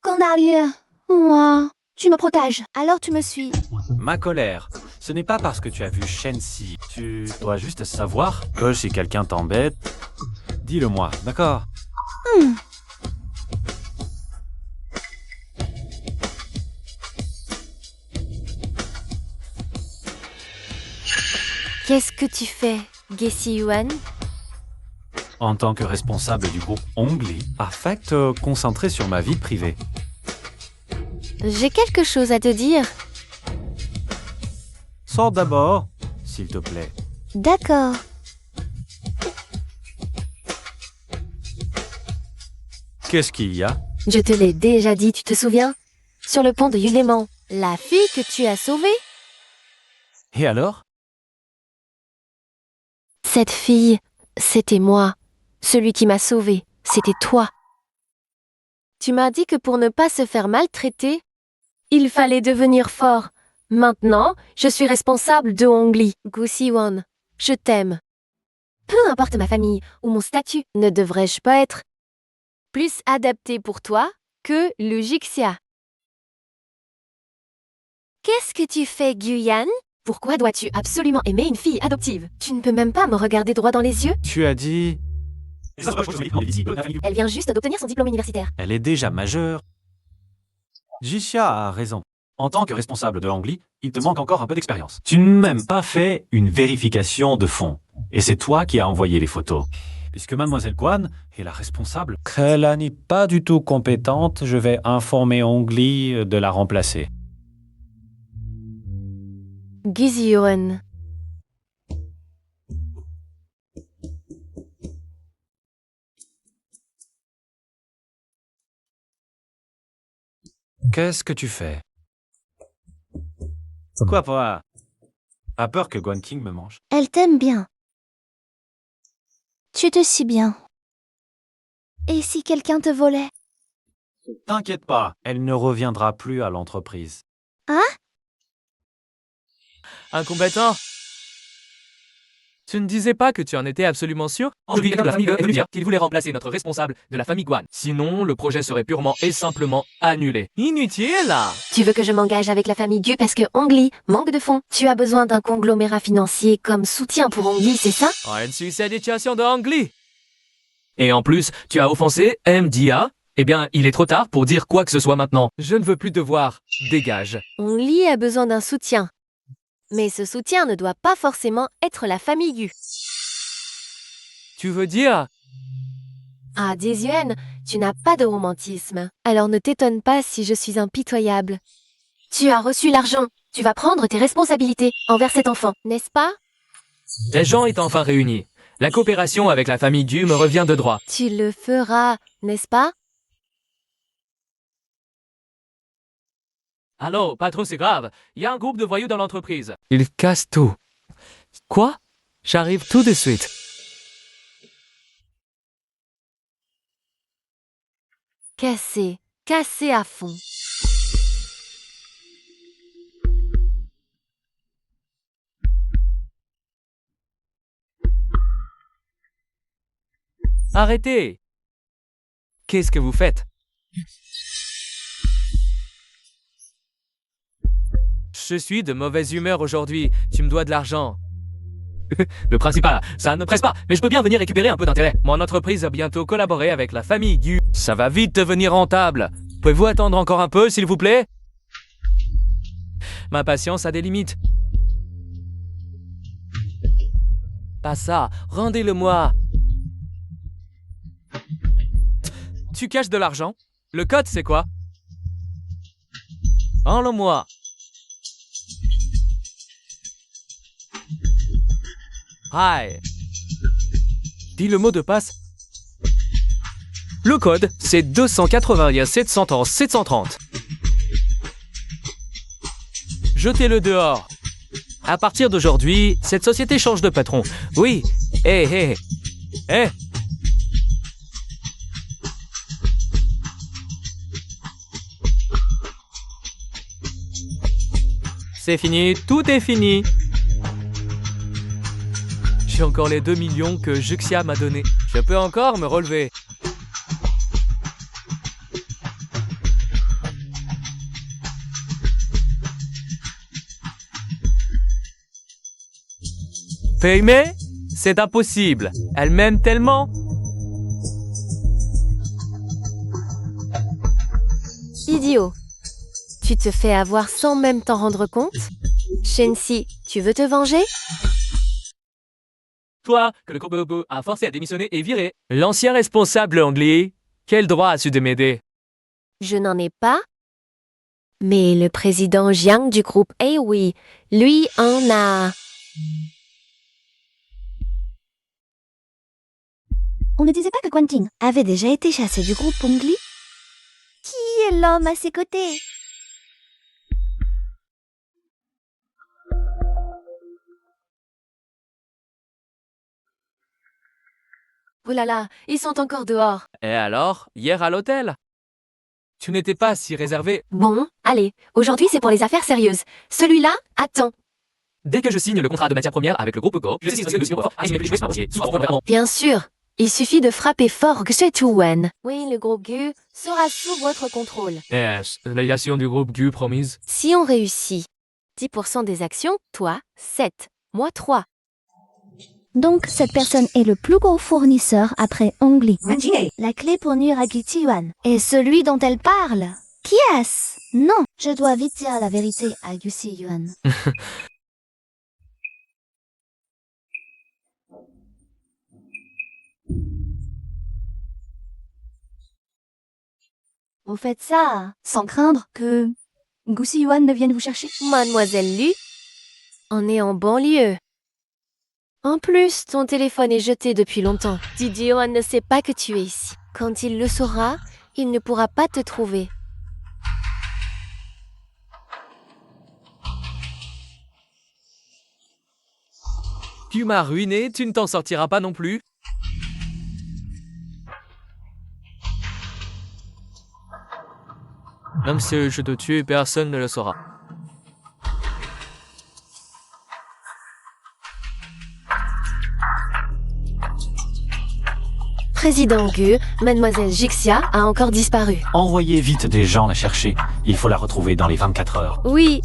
[SPEAKER 1] scandaleux. Moi,
[SPEAKER 6] Tu me protèges, alors tu me suis.
[SPEAKER 5] Ma colère, ce n'est pas parce que tu as vu Shensi. Tu dois juste savoir que si quelqu'un t'embête, dis-le-moi, d'accord?
[SPEAKER 2] Qu'est-ce que tu fais, Gessi Yuan?
[SPEAKER 5] En tant que responsable du groupe Ongli, afin de te concentrer sur ma vie privée.
[SPEAKER 2] J'ai quelque chose à te dire.
[SPEAKER 5] Sors d'abord, s'il te plaît.
[SPEAKER 6] D'accord.
[SPEAKER 5] Qu'est-ce qu'il y a?
[SPEAKER 2] Je te l'ai déjà dit, tu te souviens? Sur le pont de Yuléman, la fille que tu as sauvée?
[SPEAKER 5] Et alors?
[SPEAKER 2] Cette fille, c'était moi. Celui qui m'a sauvée, c'était toi. Tu m'as dit que pour ne pas se faire maltraiter, il fallait devenir fort. Maintenant, je suis responsable de Ongli. Gu Siwan, je t'aime. Peu importe ma famille ou mon statut, ne devrais-je pas être plus adapté pour toi que le Jixia? Qu'est-ce que tu fais, Guyan? Pourquoi dois-tu absolument aimer une fille adoptive? Tu ne peux même pas me regarder droit dans les yeux?
[SPEAKER 5] Tu as dit...
[SPEAKER 2] Elle vient juste d'obtenir son diplôme universitaire.
[SPEAKER 5] Elle est déjà majeure. Jixia a raison. En tant que responsable de Ongli, il te manque encore un peu d'expérience. Tu n'as même pas fait une vérification de fond. Et c'est toi qui as envoyé les photos. Puisque Mademoiselle Guan est la responsable. Elle n'est pas du tout compétente, je vais informer Ongli de la remplacer.
[SPEAKER 2] Gizioen.
[SPEAKER 5] Qu'est-ce que tu fais? Quoi, pas? As peur que Guan King me mange?
[SPEAKER 6] Elle t'aime bien. Tu te scies bien. Et si quelqu'un te volait?
[SPEAKER 5] T'inquiète pas, elle ne reviendra plus à l'entreprise.
[SPEAKER 6] Hein?
[SPEAKER 3] Incompétent. Tu ne disais pas que tu en étais absolument sûr? Ongli, de la famille Gue, est venu dire qu'il voulait remplacer notre responsable de la famille Guan. Sinon, le projet serait purement et simplement annulé. Inutile!
[SPEAKER 2] Tu veux que je m'engage avec la famille Gue parce que Ongli manque de fonds. Tu as besoin d'un conglomérat financier comme soutien pour Ongli, c'est ça?
[SPEAKER 3] Une situation de Ongli. Et en plus, tu as offensé MDA? Eh bien, il est trop tard pour dire quoi que ce soit maintenant. Je ne veux plus te voir. Dégage.
[SPEAKER 2] Ongli a besoin d'un soutien. Mais ce soutien ne doit pas forcément être la famille Gue.
[SPEAKER 3] Tu veux dire?
[SPEAKER 2] Ah, Dizuen, tu n'as pas de romantisme. Alors ne t'étonne pas si je suis impitoyable. Tu as reçu l'argent. Tu vas prendre tes responsabilités envers cet enfant, n'est-ce pas?
[SPEAKER 3] Les gens est enfin réunis. La coopération avec la famille Gue me revient de droit.
[SPEAKER 2] Tu le feras, n'est-ce pas?
[SPEAKER 3] Allô, patron, c'est grave. Il y a un groupe de voyous dans l'entreprise. Ils cassent tout. Quoi? J'arrive tout de suite.
[SPEAKER 2] Cassé à fond.
[SPEAKER 3] Arrêtez! Qu'est-ce que vous faites? Je suis de mauvaise humeur aujourd'hui. Tu me dois de l'argent. Le principal, ça ne presse pas, mais je peux bien venir récupérer un peu d'intérêt. Mon entreprise va bientôt collaborer avec la famille Gue. Ça va vite devenir rentable. Pouvez-vous attendre encore un peu, s'il vous plaît? Ma patience a des limites. Pas ça, rendez-le-moi. Tu caches de l'argent? Le code, c'est quoi? Rends-le-moi. Hi. Dis le mot de passe. Le code, c'est 281 711 730. Jetez-le dehors. À partir d'aujourd'hui, cette société change de patron. Oui. Hé. C'est fini, tout est fini. J'ai encore les 2 millions que Juxia m'a donnés. Je peux encore me relever. Peimei? C'est impossible. Elle m'aime tellement.
[SPEAKER 2] Idiot. Tu te fais avoir sans même t'en rendre compte? Shensi, tu veux te venger?
[SPEAKER 3] Toi, que le groupe a forcé à démissionner et viré. L'ancien responsable anglais, quel droit as-tu de m'aider?
[SPEAKER 2] Je n'en ai pas. Mais le président Jiang du groupe, eh oui, lui en a.
[SPEAKER 6] On ne disait pas que Quan Ting avait déjà été chassé du groupe Ongli? Qui est l'homme à ses côtés?
[SPEAKER 2] Oh là là, ils sont encore dehors.
[SPEAKER 3] Et alors, hier à l'hôtel? Tu n'étais pas si réservé.
[SPEAKER 2] Bon, allez, aujourd'hui c'est pour les affaires sérieuses. Celui-là, attends.
[SPEAKER 3] Dès que je signe le contrat de matière première avec le groupe Go, je sais que le
[SPEAKER 2] Bien sûr, il suffit de frapper fort que c'est tout, Wen. Oui, le groupe Gu sera sous votre contrôle.
[SPEAKER 3] Yes, l'action du groupe Gu promise.
[SPEAKER 2] Si on réussit, 10% des actions, toi, 7, moi 3.
[SPEAKER 6] Donc, cette personne est le plus gros fournisseur après Ongli. La clé pour nuire à Guti Yuan. Et celui dont elle parle. Qui est-ce? Non, je dois vite dire la vérité à Gusi Yuan. Vous faites ça sans craindre que Gusi Yuan ne vienne vous chercher?
[SPEAKER 2] Mademoiselle Lu, on est en banlieue. En plus, ton téléphone est jeté depuis longtemps. Didier Yuan ne sait pas que tu es ici. Quand il le saura, il ne pourra pas te trouver.
[SPEAKER 3] Tu m'as ruiné, tu ne t'en sortiras pas non plus. Même si je te tue, personne ne le saura.
[SPEAKER 2] Président Gu, Mademoiselle Jixia a encore disparu.
[SPEAKER 5] Envoyez vite des gens la chercher. Il faut la retrouver dans les 24 heures.
[SPEAKER 2] Oui.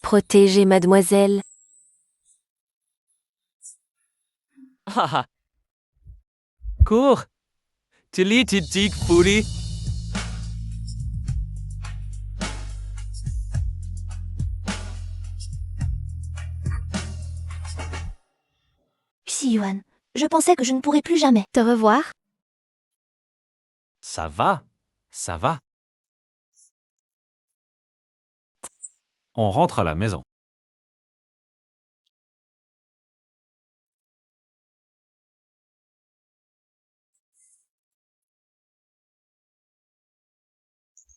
[SPEAKER 2] Protégez Mademoiselle.
[SPEAKER 3] Haha. Cours. Tu lis, tu tic, folie.
[SPEAKER 6] Gusi Yuan, je pensais que je ne pourrais plus jamais te revoir.
[SPEAKER 5] Ça va, ça va. On rentre à la maison.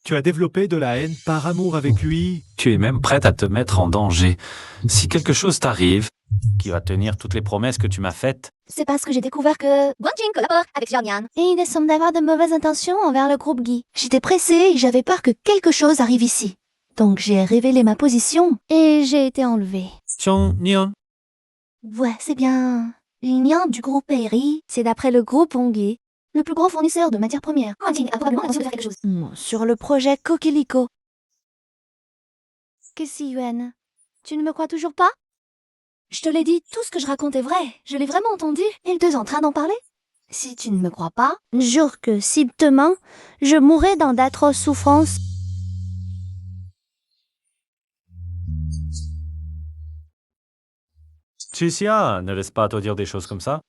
[SPEAKER 7] Tu as développé de la haine par amour avec lui.
[SPEAKER 5] Tu es même prête à te mettre en danger. Si quelque chose t'arrive, qui va tenir toutes les promesses que tu m'as faites,
[SPEAKER 6] C'est parce que j'ai découvert que Guanjing collabore avec Xiaoyan. Et il semble d'avoir de mauvaises intentions envers le groupe Guy. J'étais pressée et j'avais peur que quelque chose arrive ici. Donc j'ai révélé ma position et j'ai été enlevée. Ouais, c'est bien. L'union du groupe Peri, c'est d'après le groupe Ongui, le plus grand fournisseur de matières premières. Guanjing a probablement l'intention de faire quelque chose. Sur le projet Kokiliko. Gusi Yuan, tu ne me crois toujours pas? Je te l'ai dit, tout ce que je raconte est vrai. Je l'ai vraiment entendu. Ils deux en train d'en parler. Si tu ne me crois pas, jure que s'il te ment, je mourrai dans d'atroces souffrances.
[SPEAKER 5] Tricia, ne laisse pas te dire des choses comme ça.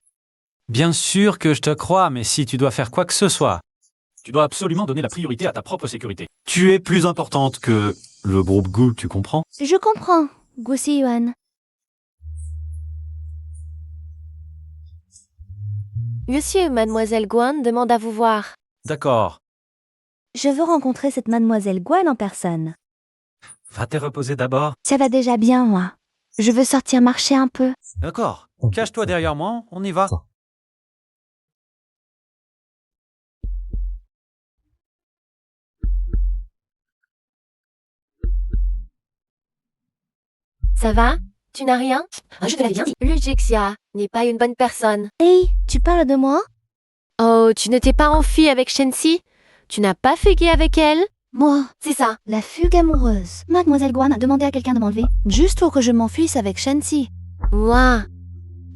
[SPEAKER 5] Bien sûr que je te crois, mais si tu dois faire quoi que ce soit, tu dois absolument donner la priorité à ta propre sécurité. Tu es plus importante que le groupe Gu, tu comprends?
[SPEAKER 6] Je comprends, Gusi Yuan.
[SPEAKER 2] Monsieur, Mademoiselle Guan demande à vous voir.
[SPEAKER 5] D'accord.
[SPEAKER 6] Je veux rencontrer cette mademoiselle Guan en personne.
[SPEAKER 5] Va te reposer d'abord.
[SPEAKER 6] Ça va déjà bien, moi. Je veux sortir marcher un peu.
[SPEAKER 5] D'accord. Cache-toi derrière moi, on y va.
[SPEAKER 2] Ça va? Tu n'as rien? Je te l'avais bien dit. Jixia n'est pas une bonne personne.
[SPEAKER 6] Hey, tu parles de moi?
[SPEAKER 2] Oh, tu ne t'es pas enfui avec Shensi? Tu n'as pas fugué avec elle?
[SPEAKER 6] Moi,
[SPEAKER 2] C'est ça.
[SPEAKER 6] la fugue amoureuse. Mademoiselle Guan a demandé à quelqu'un de m'enlever. Juste pour que je m'enfuisse avec Shensi.
[SPEAKER 2] Moi.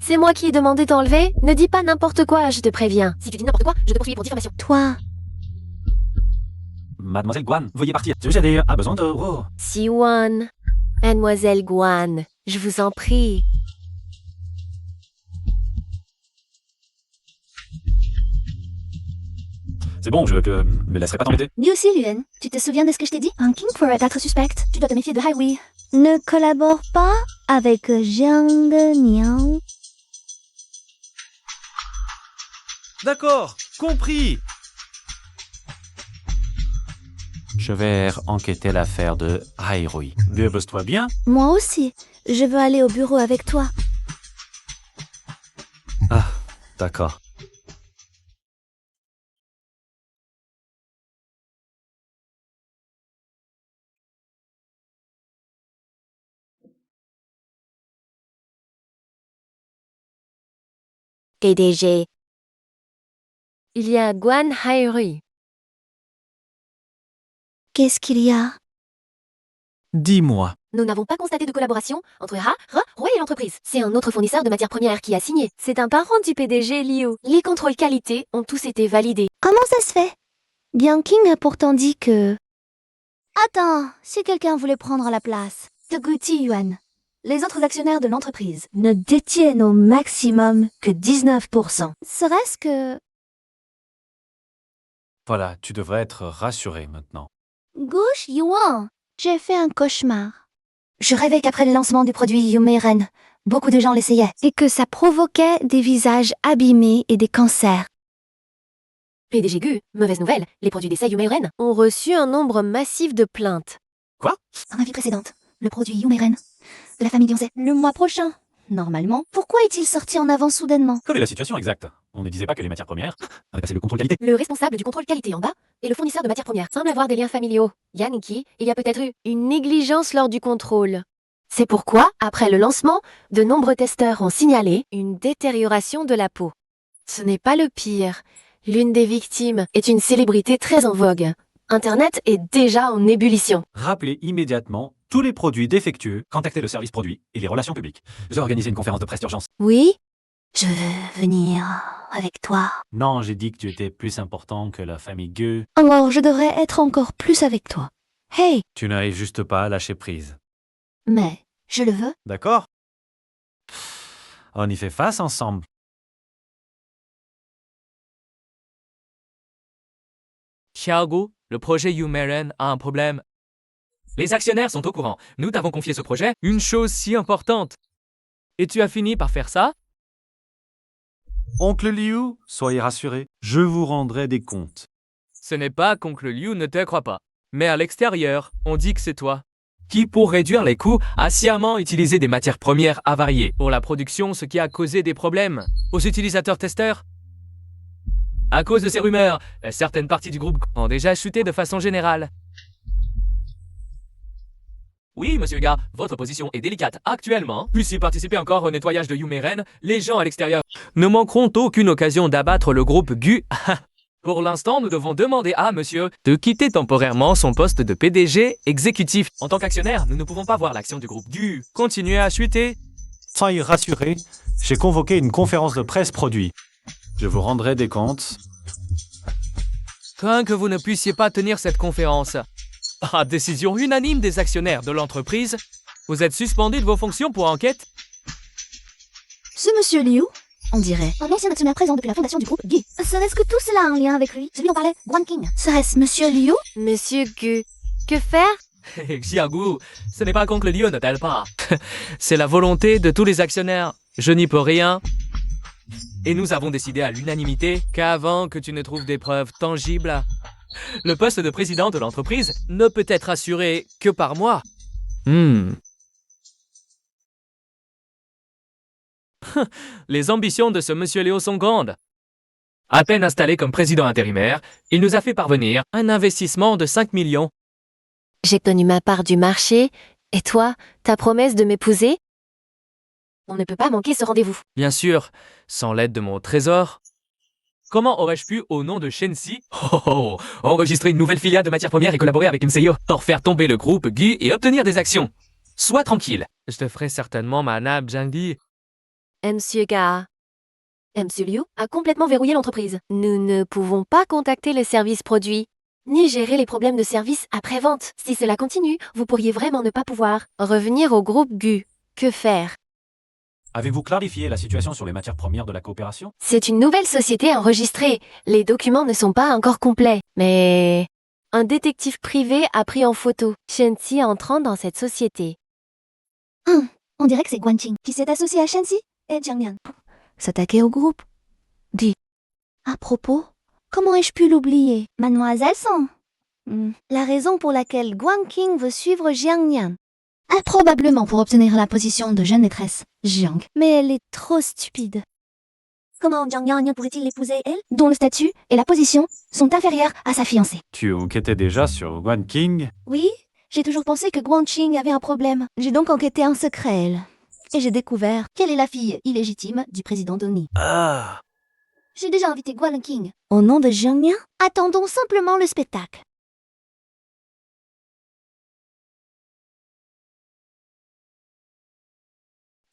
[SPEAKER 2] C'est moi qui ai demandé d'enlever. Ne dis pas n'importe quoi, je te préviens. Si tu dis n'importe quoi, je te poursuis pour diffamation.
[SPEAKER 6] Toi,
[SPEAKER 5] Mademoiselle Guan, veuillez partir. J'ai a besoin de... Oh.
[SPEAKER 2] Siwan. Mademoiselle Guan, je vous en prie.
[SPEAKER 5] C'est bon, je ne me laisserai pas t'embêter.
[SPEAKER 6] Lui aussi, Luen. Tu te souviens de ce que je t'ai dit? Un king pourrait être suspect. Tu dois te méfier de Highway. Ne collabore pas avec Jiang Niang.
[SPEAKER 7] D'accord, compris.
[SPEAKER 5] Je vais enquêter l'affaire de Hairui. Dépose-toi bien.
[SPEAKER 6] Moi aussi. Je veux aller au bureau avec toi.
[SPEAKER 5] Ah, d'accord.
[SPEAKER 2] PDG. Il y a Guan Hairui.
[SPEAKER 6] Qu'est-ce qu'il y a?
[SPEAKER 7] Dis-moi.
[SPEAKER 2] Nous n'avons pas constaté de collaboration entre Roy et l'entreprise. C'est un autre fournisseur de matières premières qui a signé. C'est un parent du PDG Liu. Les contrôles qualité ont tous été validés.
[SPEAKER 6] Comment ça se fait? Bian King a pourtant dit que... Attends, si quelqu'un voulait prendre la place de Guti Yuan, les autres actionnaires de l'entreprise ne détiennent au maximum que 19%. Serait-ce que...
[SPEAKER 5] Voilà, tu devrais être rassuré maintenant.
[SPEAKER 6] Gauche Yuan, j'ai fait un cauchemar. Je rêvais qu'après le lancement du produit Yumeiren, beaucoup de gens l'essayaient. Et que ça provoquait des visages abîmés et des cancers.
[SPEAKER 2] PDG Gu, mauvaise nouvelle, les produits d'essai Yumeiren ont reçu un nombre massif de plaintes.
[SPEAKER 6] Dans ma vie précédente, le produit Yumeiren de la famille Lionzé, le mois prochain. Normalement, pourquoi est-il sorti en avant soudainement?
[SPEAKER 5] Quelle est la situation exacte? On ne disait pas que les matières premières avaient passé le contrôle qualité.
[SPEAKER 2] Le responsable du contrôle qualité en bas et le fournisseur de matières premières semblent avoir des liens familiaux. Yannicky, il y a peut-être eu une négligence lors du contrôle. C'est pourquoi, après le lancement, de nombreux testeurs ont signalé une détérioration de la peau. Ce n'est pas le pire. L'une des victimes est une célébrité très en vogue. Internet est déjà en ébullition.
[SPEAKER 5] Rappelez immédiatement tous les produits défectueux, contactez le service produit et les relations publiques. J'ai organisé une conférence de presse d'urgence.
[SPEAKER 2] Oui?
[SPEAKER 6] Je veux venir avec toi.
[SPEAKER 5] Non, j'ai dit que tu étais plus important que la famille Gu.
[SPEAKER 6] Alors, je devrais être encore plus avec toi. Hey,
[SPEAKER 5] Tu n'arrives juste pas à lâcher prise.
[SPEAKER 6] mais je le veux.
[SPEAKER 5] D'accord? On y fait face ensemble.
[SPEAKER 3] Xiaogu, le projet Yumeiren a un problème. Les actionnaires sont au courant. Nous t'avons confié ce projet, une chose si importante. Et tu as fini par faire ça?
[SPEAKER 7] Oncle Liu, soyez rassuré, je vous rendrai des comptes.
[SPEAKER 3] Ce n'est pas qu'oncle Liu ne te croit pas. Mais à l'extérieur, on dit que c'est toi. Qui, pour réduire les coûts, a sciemment utilisé des matières premières avariées pour la production, ce qui a causé des problèmes aux utilisateurs testeurs. À cause de ces rumeurs, certaines parties du groupe ont déjà chuté de façon générale. Oui, monsieur Ga, votre position est délicate actuellement. Puissiez participer encore au nettoyage de Yumeiren, les gens à l'extérieur ne manqueront aucune occasion d'abattre le groupe Gu. Pour l'instant, nous devons demander à monsieur de quitter temporairement son poste de PDG exécutif. En tant qu'actionnaire, nous ne pouvons pas voir l'action du groupe Gu continuer à chuter.
[SPEAKER 7] Soyez rassurés, j'ai convoqué une conférence de presse produit. Je vous rendrai des comptes.
[SPEAKER 3] Crains que vous ne puissiez pas tenir cette conférence. À décision unanime des actionnaires de l'entreprise, vous êtes suspendu de vos fonctions pour enquête.
[SPEAKER 6] Ce monsieur Liu, on dirait, un ancien actionnaire présent depuis la fondation du groupe Gu. Serait-ce que tout cela a un lien avec lui? Celui dont parlait Guan King. Serait-ce monsieur Liu?
[SPEAKER 2] Monsieur Gu, que faire?
[SPEAKER 3] Xiaogu, ce n'est pas qu'oncle Liu ne t'aide pas. C'est la volonté de tous les actionnaires. Je n'y peux rien. Et nous avons décidé à l'unanimité qu'avant que tu ne trouves des preuves tangibles, le poste de président de l'entreprise ne peut être assuré que par moi. Les ambitions de ce monsieur Léo sont grandes. À peine installé comme président intérimaire, il nous a fait parvenir un investissement de 5 millions.
[SPEAKER 2] J'ai tenu ma part du marché. Et toi, ta promesse de m'épouser? On ne peut pas manquer ce rendez-vous.
[SPEAKER 3] Bien sûr, sans l'aide de mon trésor. Comment aurais-je pu, au nom de Shensi, enregistrer une nouvelle filiale de matières premières et collaborer avec MCIO pour faire tomber le groupe Gu et obtenir des actions? Sois tranquille. Je te ferai certainement ma nappe, Jangdi.
[SPEAKER 2] Monsieur Ga. Monsieur Liu a complètement verrouillé l'entreprise. Nous ne pouvons pas contacter le service produit, ni gérer les problèmes de service après-vente. Si cela continue, vous pourriez vraiment ne pas pouvoir revenir au groupe Gu. Que faire?
[SPEAKER 4] Avez-vous clarifié la situation sur les matières premières de la coopération?
[SPEAKER 2] C'est une nouvelle société enregistrée. Les documents ne sont pas encore complets. Mais un détective privé a pris en photo Shensi entrant dans cette société.
[SPEAKER 6] On dirait que c'est Guanqing qui s'est associé à Shensi et Jiangnian. S'attaquer au groupe. Dis. À propos, comment ai-je pu l'oublier? Mademoiselle Song. La raison pour laquelle Guanqing veut suivre Jiangnian. Probablement pour obtenir la position de jeune maîtresse, Jiang. Mais elle est trop stupide. Comment Jiangnian pourrait-il l'épouser, elle, dont le statut et la position sont inférieurs à sa fiancée?
[SPEAKER 7] Tu enquêtais déjà sur Guanqing?
[SPEAKER 6] Oui, j'ai toujours pensé que Guanqing avait un problème. J'ai donc enquêté en secret, elle. Et j'ai découvert qu'elle est la fille illégitime du président Doni.
[SPEAKER 7] Ah.
[SPEAKER 6] J'ai déjà invité Guanqing. Au nom de Jiangnian, attendons simplement le spectacle.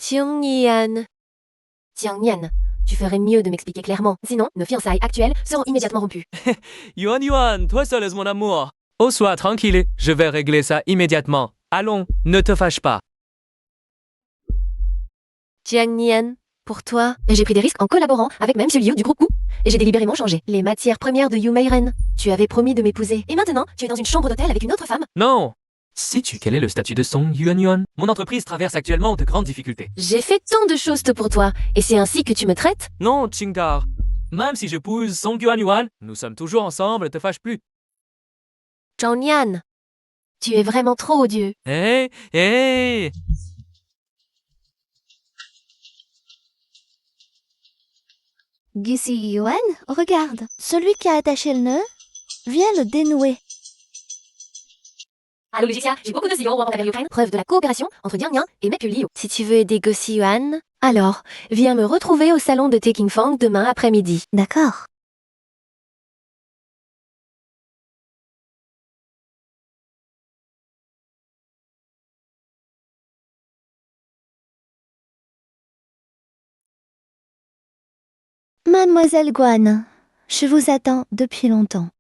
[SPEAKER 2] Jiangnian. Jiangnian, tu ferais mieux de m'expliquer clairement. Sinon, nos fiançailles actuelles seront immédiatement rompues.
[SPEAKER 3] Yuan, toi seul est mon amour. Oh, sois tranquille, je vais régler ça immédiatement. Allons, ne te fâche pas.
[SPEAKER 2] Jiangnian, pour toi, j'ai pris des risques en collaborant avec même Liu du groupe Gu. Et j'ai délibérément changé les matières premières de Yu Meiren. Tu avais promis de m'épouser. Et maintenant, tu es dans une chambre d'hôtel avec une autre femme.
[SPEAKER 3] Non. Sais-tu quel est le statut de Song Yuan? Mon entreprise traverse actuellement de grandes difficultés.
[SPEAKER 2] J'ai fait tant de choses pour toi. Et c'est ainsi que tu me traites?
[SPEAKER 3] Non, Qingdar. Même si j'épouse Song Yuan, nous sommes toujours ensemble, ne te fâche plus.
[SPEAKER 2] Jiangnian, tu es vraiment trop odieux.
[SPEAKER 3] Hé.
[SPEAKER 6] Gisi Yuan, regarde, celui qui a attaché le nœud vient le dénouer.
[SPEAKER 2] Allô Lucia, j'ai beaucoup de signaux pour envers l'Ukraine. Preuve de la coopération entre Jiangnian et Mec Liu. Si tu veux aider Go Yuan, alors viens me retrouver au salon de Taking Fang demain après-midi.
[SPEAKER 6] D'accord. Mademoiselle Guan, je vous attends depuis longtemps.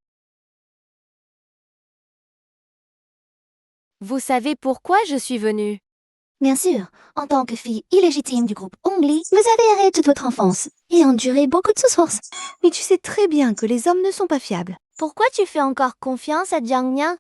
[SPEAKER 2] Vous savez pourquoi je suis venue?
[SPEAKER 6] Bien sûr, en tant que fille illégitime du groupe Ongli, vous avez erré toute votre enfance et enduré beaucoup de souffrances. Mais tu sais très bien que les hommes ne sont pas fiables. Pourquoi tu fais encore confiance à Jiangnian?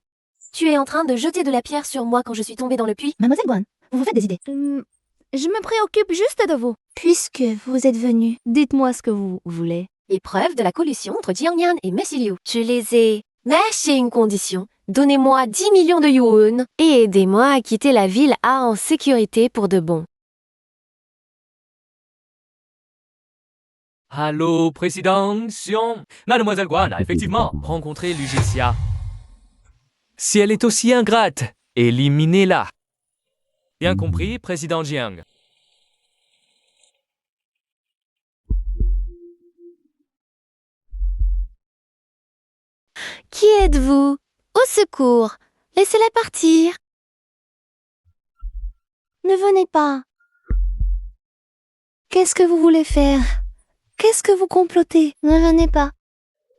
[SPEAKER 2] Tu es en train de jeter de la pierre sur moi quand je suis tombée dans le puits?
[SPEAKER 6] Mademoiselle Guan, vous vous faites des idées. Je me préoccupe juste de vous. Puisque vous êtes venu, dites-moi ce que vous voulez.
[SPEAKER 2] Les preuves de la collusion entre Jiangnian et Mec Liu. Je les ai. Mais j'ai une condition. Donnez-moi 10 millions de yuan et aidez-moi à quitter la ville A en sécurité pour de bon.
[SPEAKER 3] Allô, président Xiong. Mademoiselle Guan a effectivement rencontré Lujicia. Si elle est aussi ingrate, éliminez-la. Bien compris, président Jiang.
[SPEAKER 2] Qui êtes-vous? Au secours! Laissez-la partir!
[SPEAKER 6] Ne venez pas. Qu'est-ce que vous voulez faire? Qu'est-ce que vous complotez? Ne venez pas.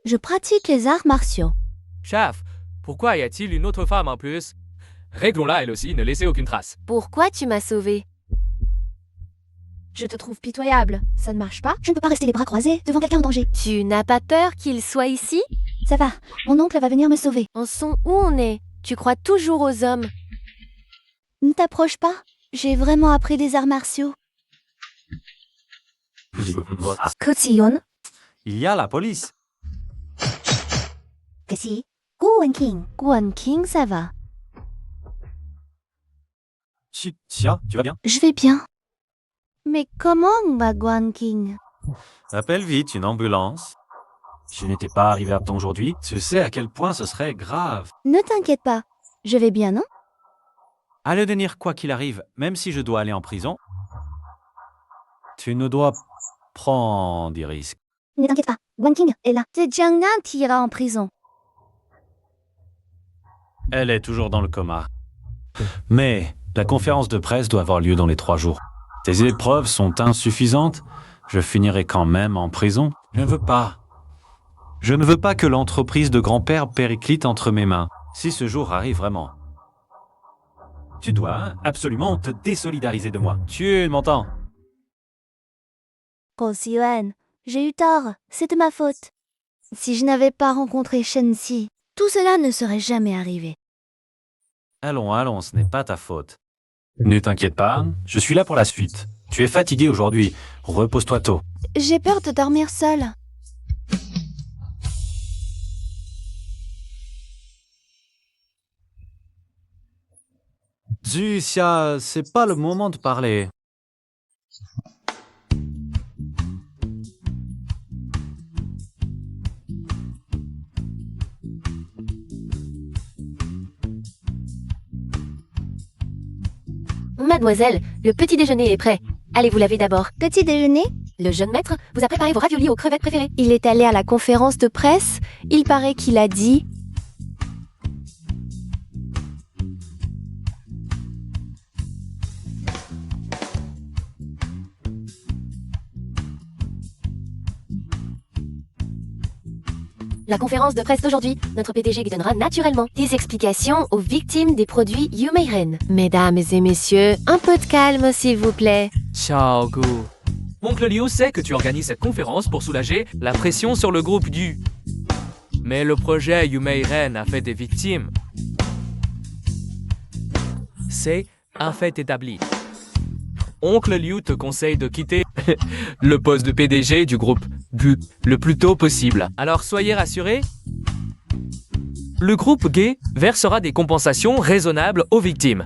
[SPEAKER 6] Je pratique les arts martiaux.
[SPEAKER 3] Chef, pourquoi y a-t-il une autre femme en plus? Réglons-la elle aussi, ne laissez aucune trace.
[SPEAKER 2] Pourquoi tu m'as sauvée?
[SPEAKER 6] Je te trouve pitoyable. Ça ne marche pas? Je ne peux pas rester les bras croisés devant quelqu'un en danger.
[SPEAKER 2] Tu n'as pas peur qu'il soit ici?
[SPEAKER 6] Ça va, mon oncle va venir me sauver.
[SPEAKER 2] En son où on est? Tu crois toujours aux hommes?
[SPEAKER 6] Ne t'approche pas. J'ai vraiment appris les arts martiaux. Kotsiyon.
[SPEAKER 7] Il y a la police.
[SPEAKER 6] Kasi. Guanqing. Guanqing, ça va.
[SPEAKER 4] Xia, tu vas bien?
[SPEAKER 6] Je vais bien. Mais comment va Guanqing?
[SPEAKER 7] Appelle vite une ambulance.
[SPEAKER 4] Je n'étais pas arrivé à temps aujourd'hui. Tu sais à quel point ce serait grave.
[SPEAKER 6] Ne t'inquiète pas. Je vais bien, non?
[SPEAKER 7] À le devenir quoi qu'il arrive, même si je dois aller en prison, tu ne dois prendre des risques.
[SPEAKER 6] Ne t'inquiète pas, Guan King est là. C'est Jiang Nan qui ira en prison.
[SPEAKER 7] Elle est toujours dans le coma. Mais la conférence de presse doit avoir lieu dans les 3 jours. Tes épreuves sont insuffisantes. Je finirai quand même en prison. Je ne veux pas. Je ne veux pas que l'entreprise de grand-père périclite entre mes mains. Si ce jour arrive vraiment.
[SPEAKER 5] Tu dois absolument te désolidariser de moi.
[SPEAKER 7] Tu m'entends?
[SPEAKER 6] Grosse Yuan, j'ai eu tort. C'est de ma faute. Si je n'avais pas rencontré Shenxi, tout cela ne serait jamais arrivé.
[SPEAKER 7] Allons, ce n'est pas ta faute.
[SPEAKER 5] Ne t'inquiète pas, je suis là pour la suite. Tu es fatigué aujourd'hui. Repose-toi tôt.
[SPEAKER 6] J'ai peur de dormir seule.
[SPEAKER 7] Xia, c'est pas le moment de parler.
[SPEAKER 2] Mademoiselle, le petit déjeuner est prêt. Allez vous laver d'abord.
[SPEAKER 6] Petit déjeuner?
[SPEAKER 2] Le jeune maître vous a préparé vos raviolis aux crevettes préférées.
[SPEAKER 1] Il est allé à la conférence de presse. Il paraît qu'il a dit...
[SPEAKER 2] La conférence de presse d'aujourd'hui, notre PDG lui donnera naturellement des explications aux victimes des produits Yumeiren. Mesdames et messieurs, un peu de calme s'il vous plaît.
[SPEAKER 3] Ciao, Gu. Oncle Liu sait que tu organises cette conférence pour soulager la pression sur le groupe du. Mais le projet Yumeiren a fait des victimes. C'est un fait établi. Oncle Liu te conseille de quitter le poste de PDG du groupe Gu le plus tôt possible. Alors soyez rassurés, le groupe Gu versera des compensations raisonnables aux victimes.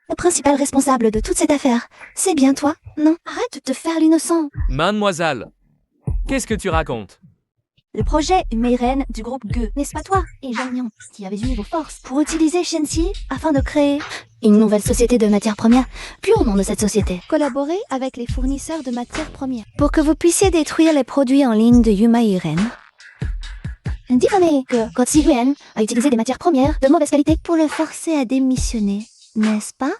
[SPEAKER 6] Le principal responsable de toute cette affaire, c'est bien toi, non? Arrête de te faire l'innocent.
[SPEAKER 3] Mademoiselle, qu'est-ce que tu racontes?
[SPEAKER 6] Le projet Yumeiren du groupe Gu, n'est-ce pas toi et Zhang Niang qui avez uni vos forces pour utiliser Shenxi afin de créer une nouvelle société de matières premières, puis au nom de cette société, collaborer avec les fournisseurs de matières premières pour que vous puissiez détruire les produits en ligne de Yumeiren. Diffamer que Guo Ziyuan a utilisé des matières premières de mauvaise qualité pour le forcer à démissionner, n'est-ce pas?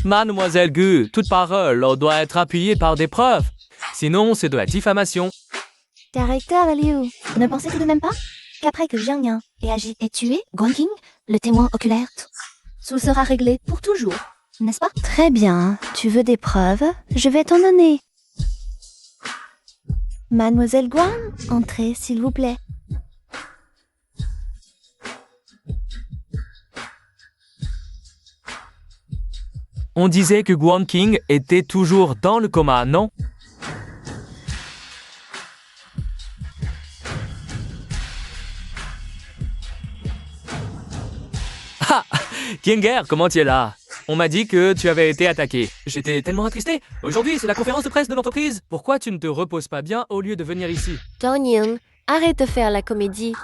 [SPEAKER 3] Mademoiselle Gu, toute parole doit être appuyée par des preuves. Sinon, c'est de la diffamation.
[SPEAKER 6] Directeur Liu, ne pensez tout de même pas qu'après que Jiang Niang ait agi et tué Guan King, le témoin oculaire, tout sera réglé pour toujours, n'est-ce pas? Très bien, tu veux des preuves? Je vais t'en donner. Mademoiselle Guan, entrez s'il vous plaît.
[SPEAKER 3] On disait que Guan King était toujours dans le coma, non? Ah! Tienger, comment tu es là? On m'a dit que tu avais été attaqué. J'étais tellement attristé. Aujourd'hui, c'est la conférence de presse de l'entreprise. Pourquoi tu ne te reposes pas bien au lieu de venir ici?
[SPEAKER 2] Dong-Yun, arrête de faire la comédie.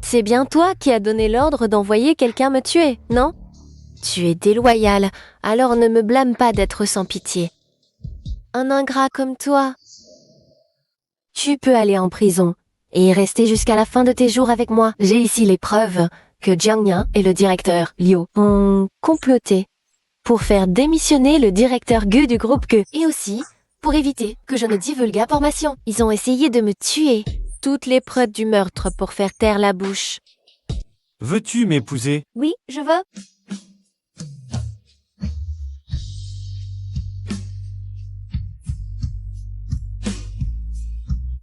[SPEAKER 2] C'est bien toi qui as donné l'ordre d'envoyer quelqu'un me tuer, non? Tu es déloyal, alors ne me blâme pas d'être sans pitié. Un ingrat comme toi. Tu peux aller en prison et y rester jusqu'à la fin de tes jours avec moi. J'ai ici les preuves que Jiang Niang et le directeur Liu ont comploté pour faire démissionner le directeur Gu du groupe Gu. Et aussi, pour éviter que je ne divulgue l'information. Ils ont essayé de me tuer. Toutes les preuves du meurtre pour faire taire la bouche.
[SPEAKER 7] Veux-tu m'épouser?
[SPEAKER 6] Oui, je veux.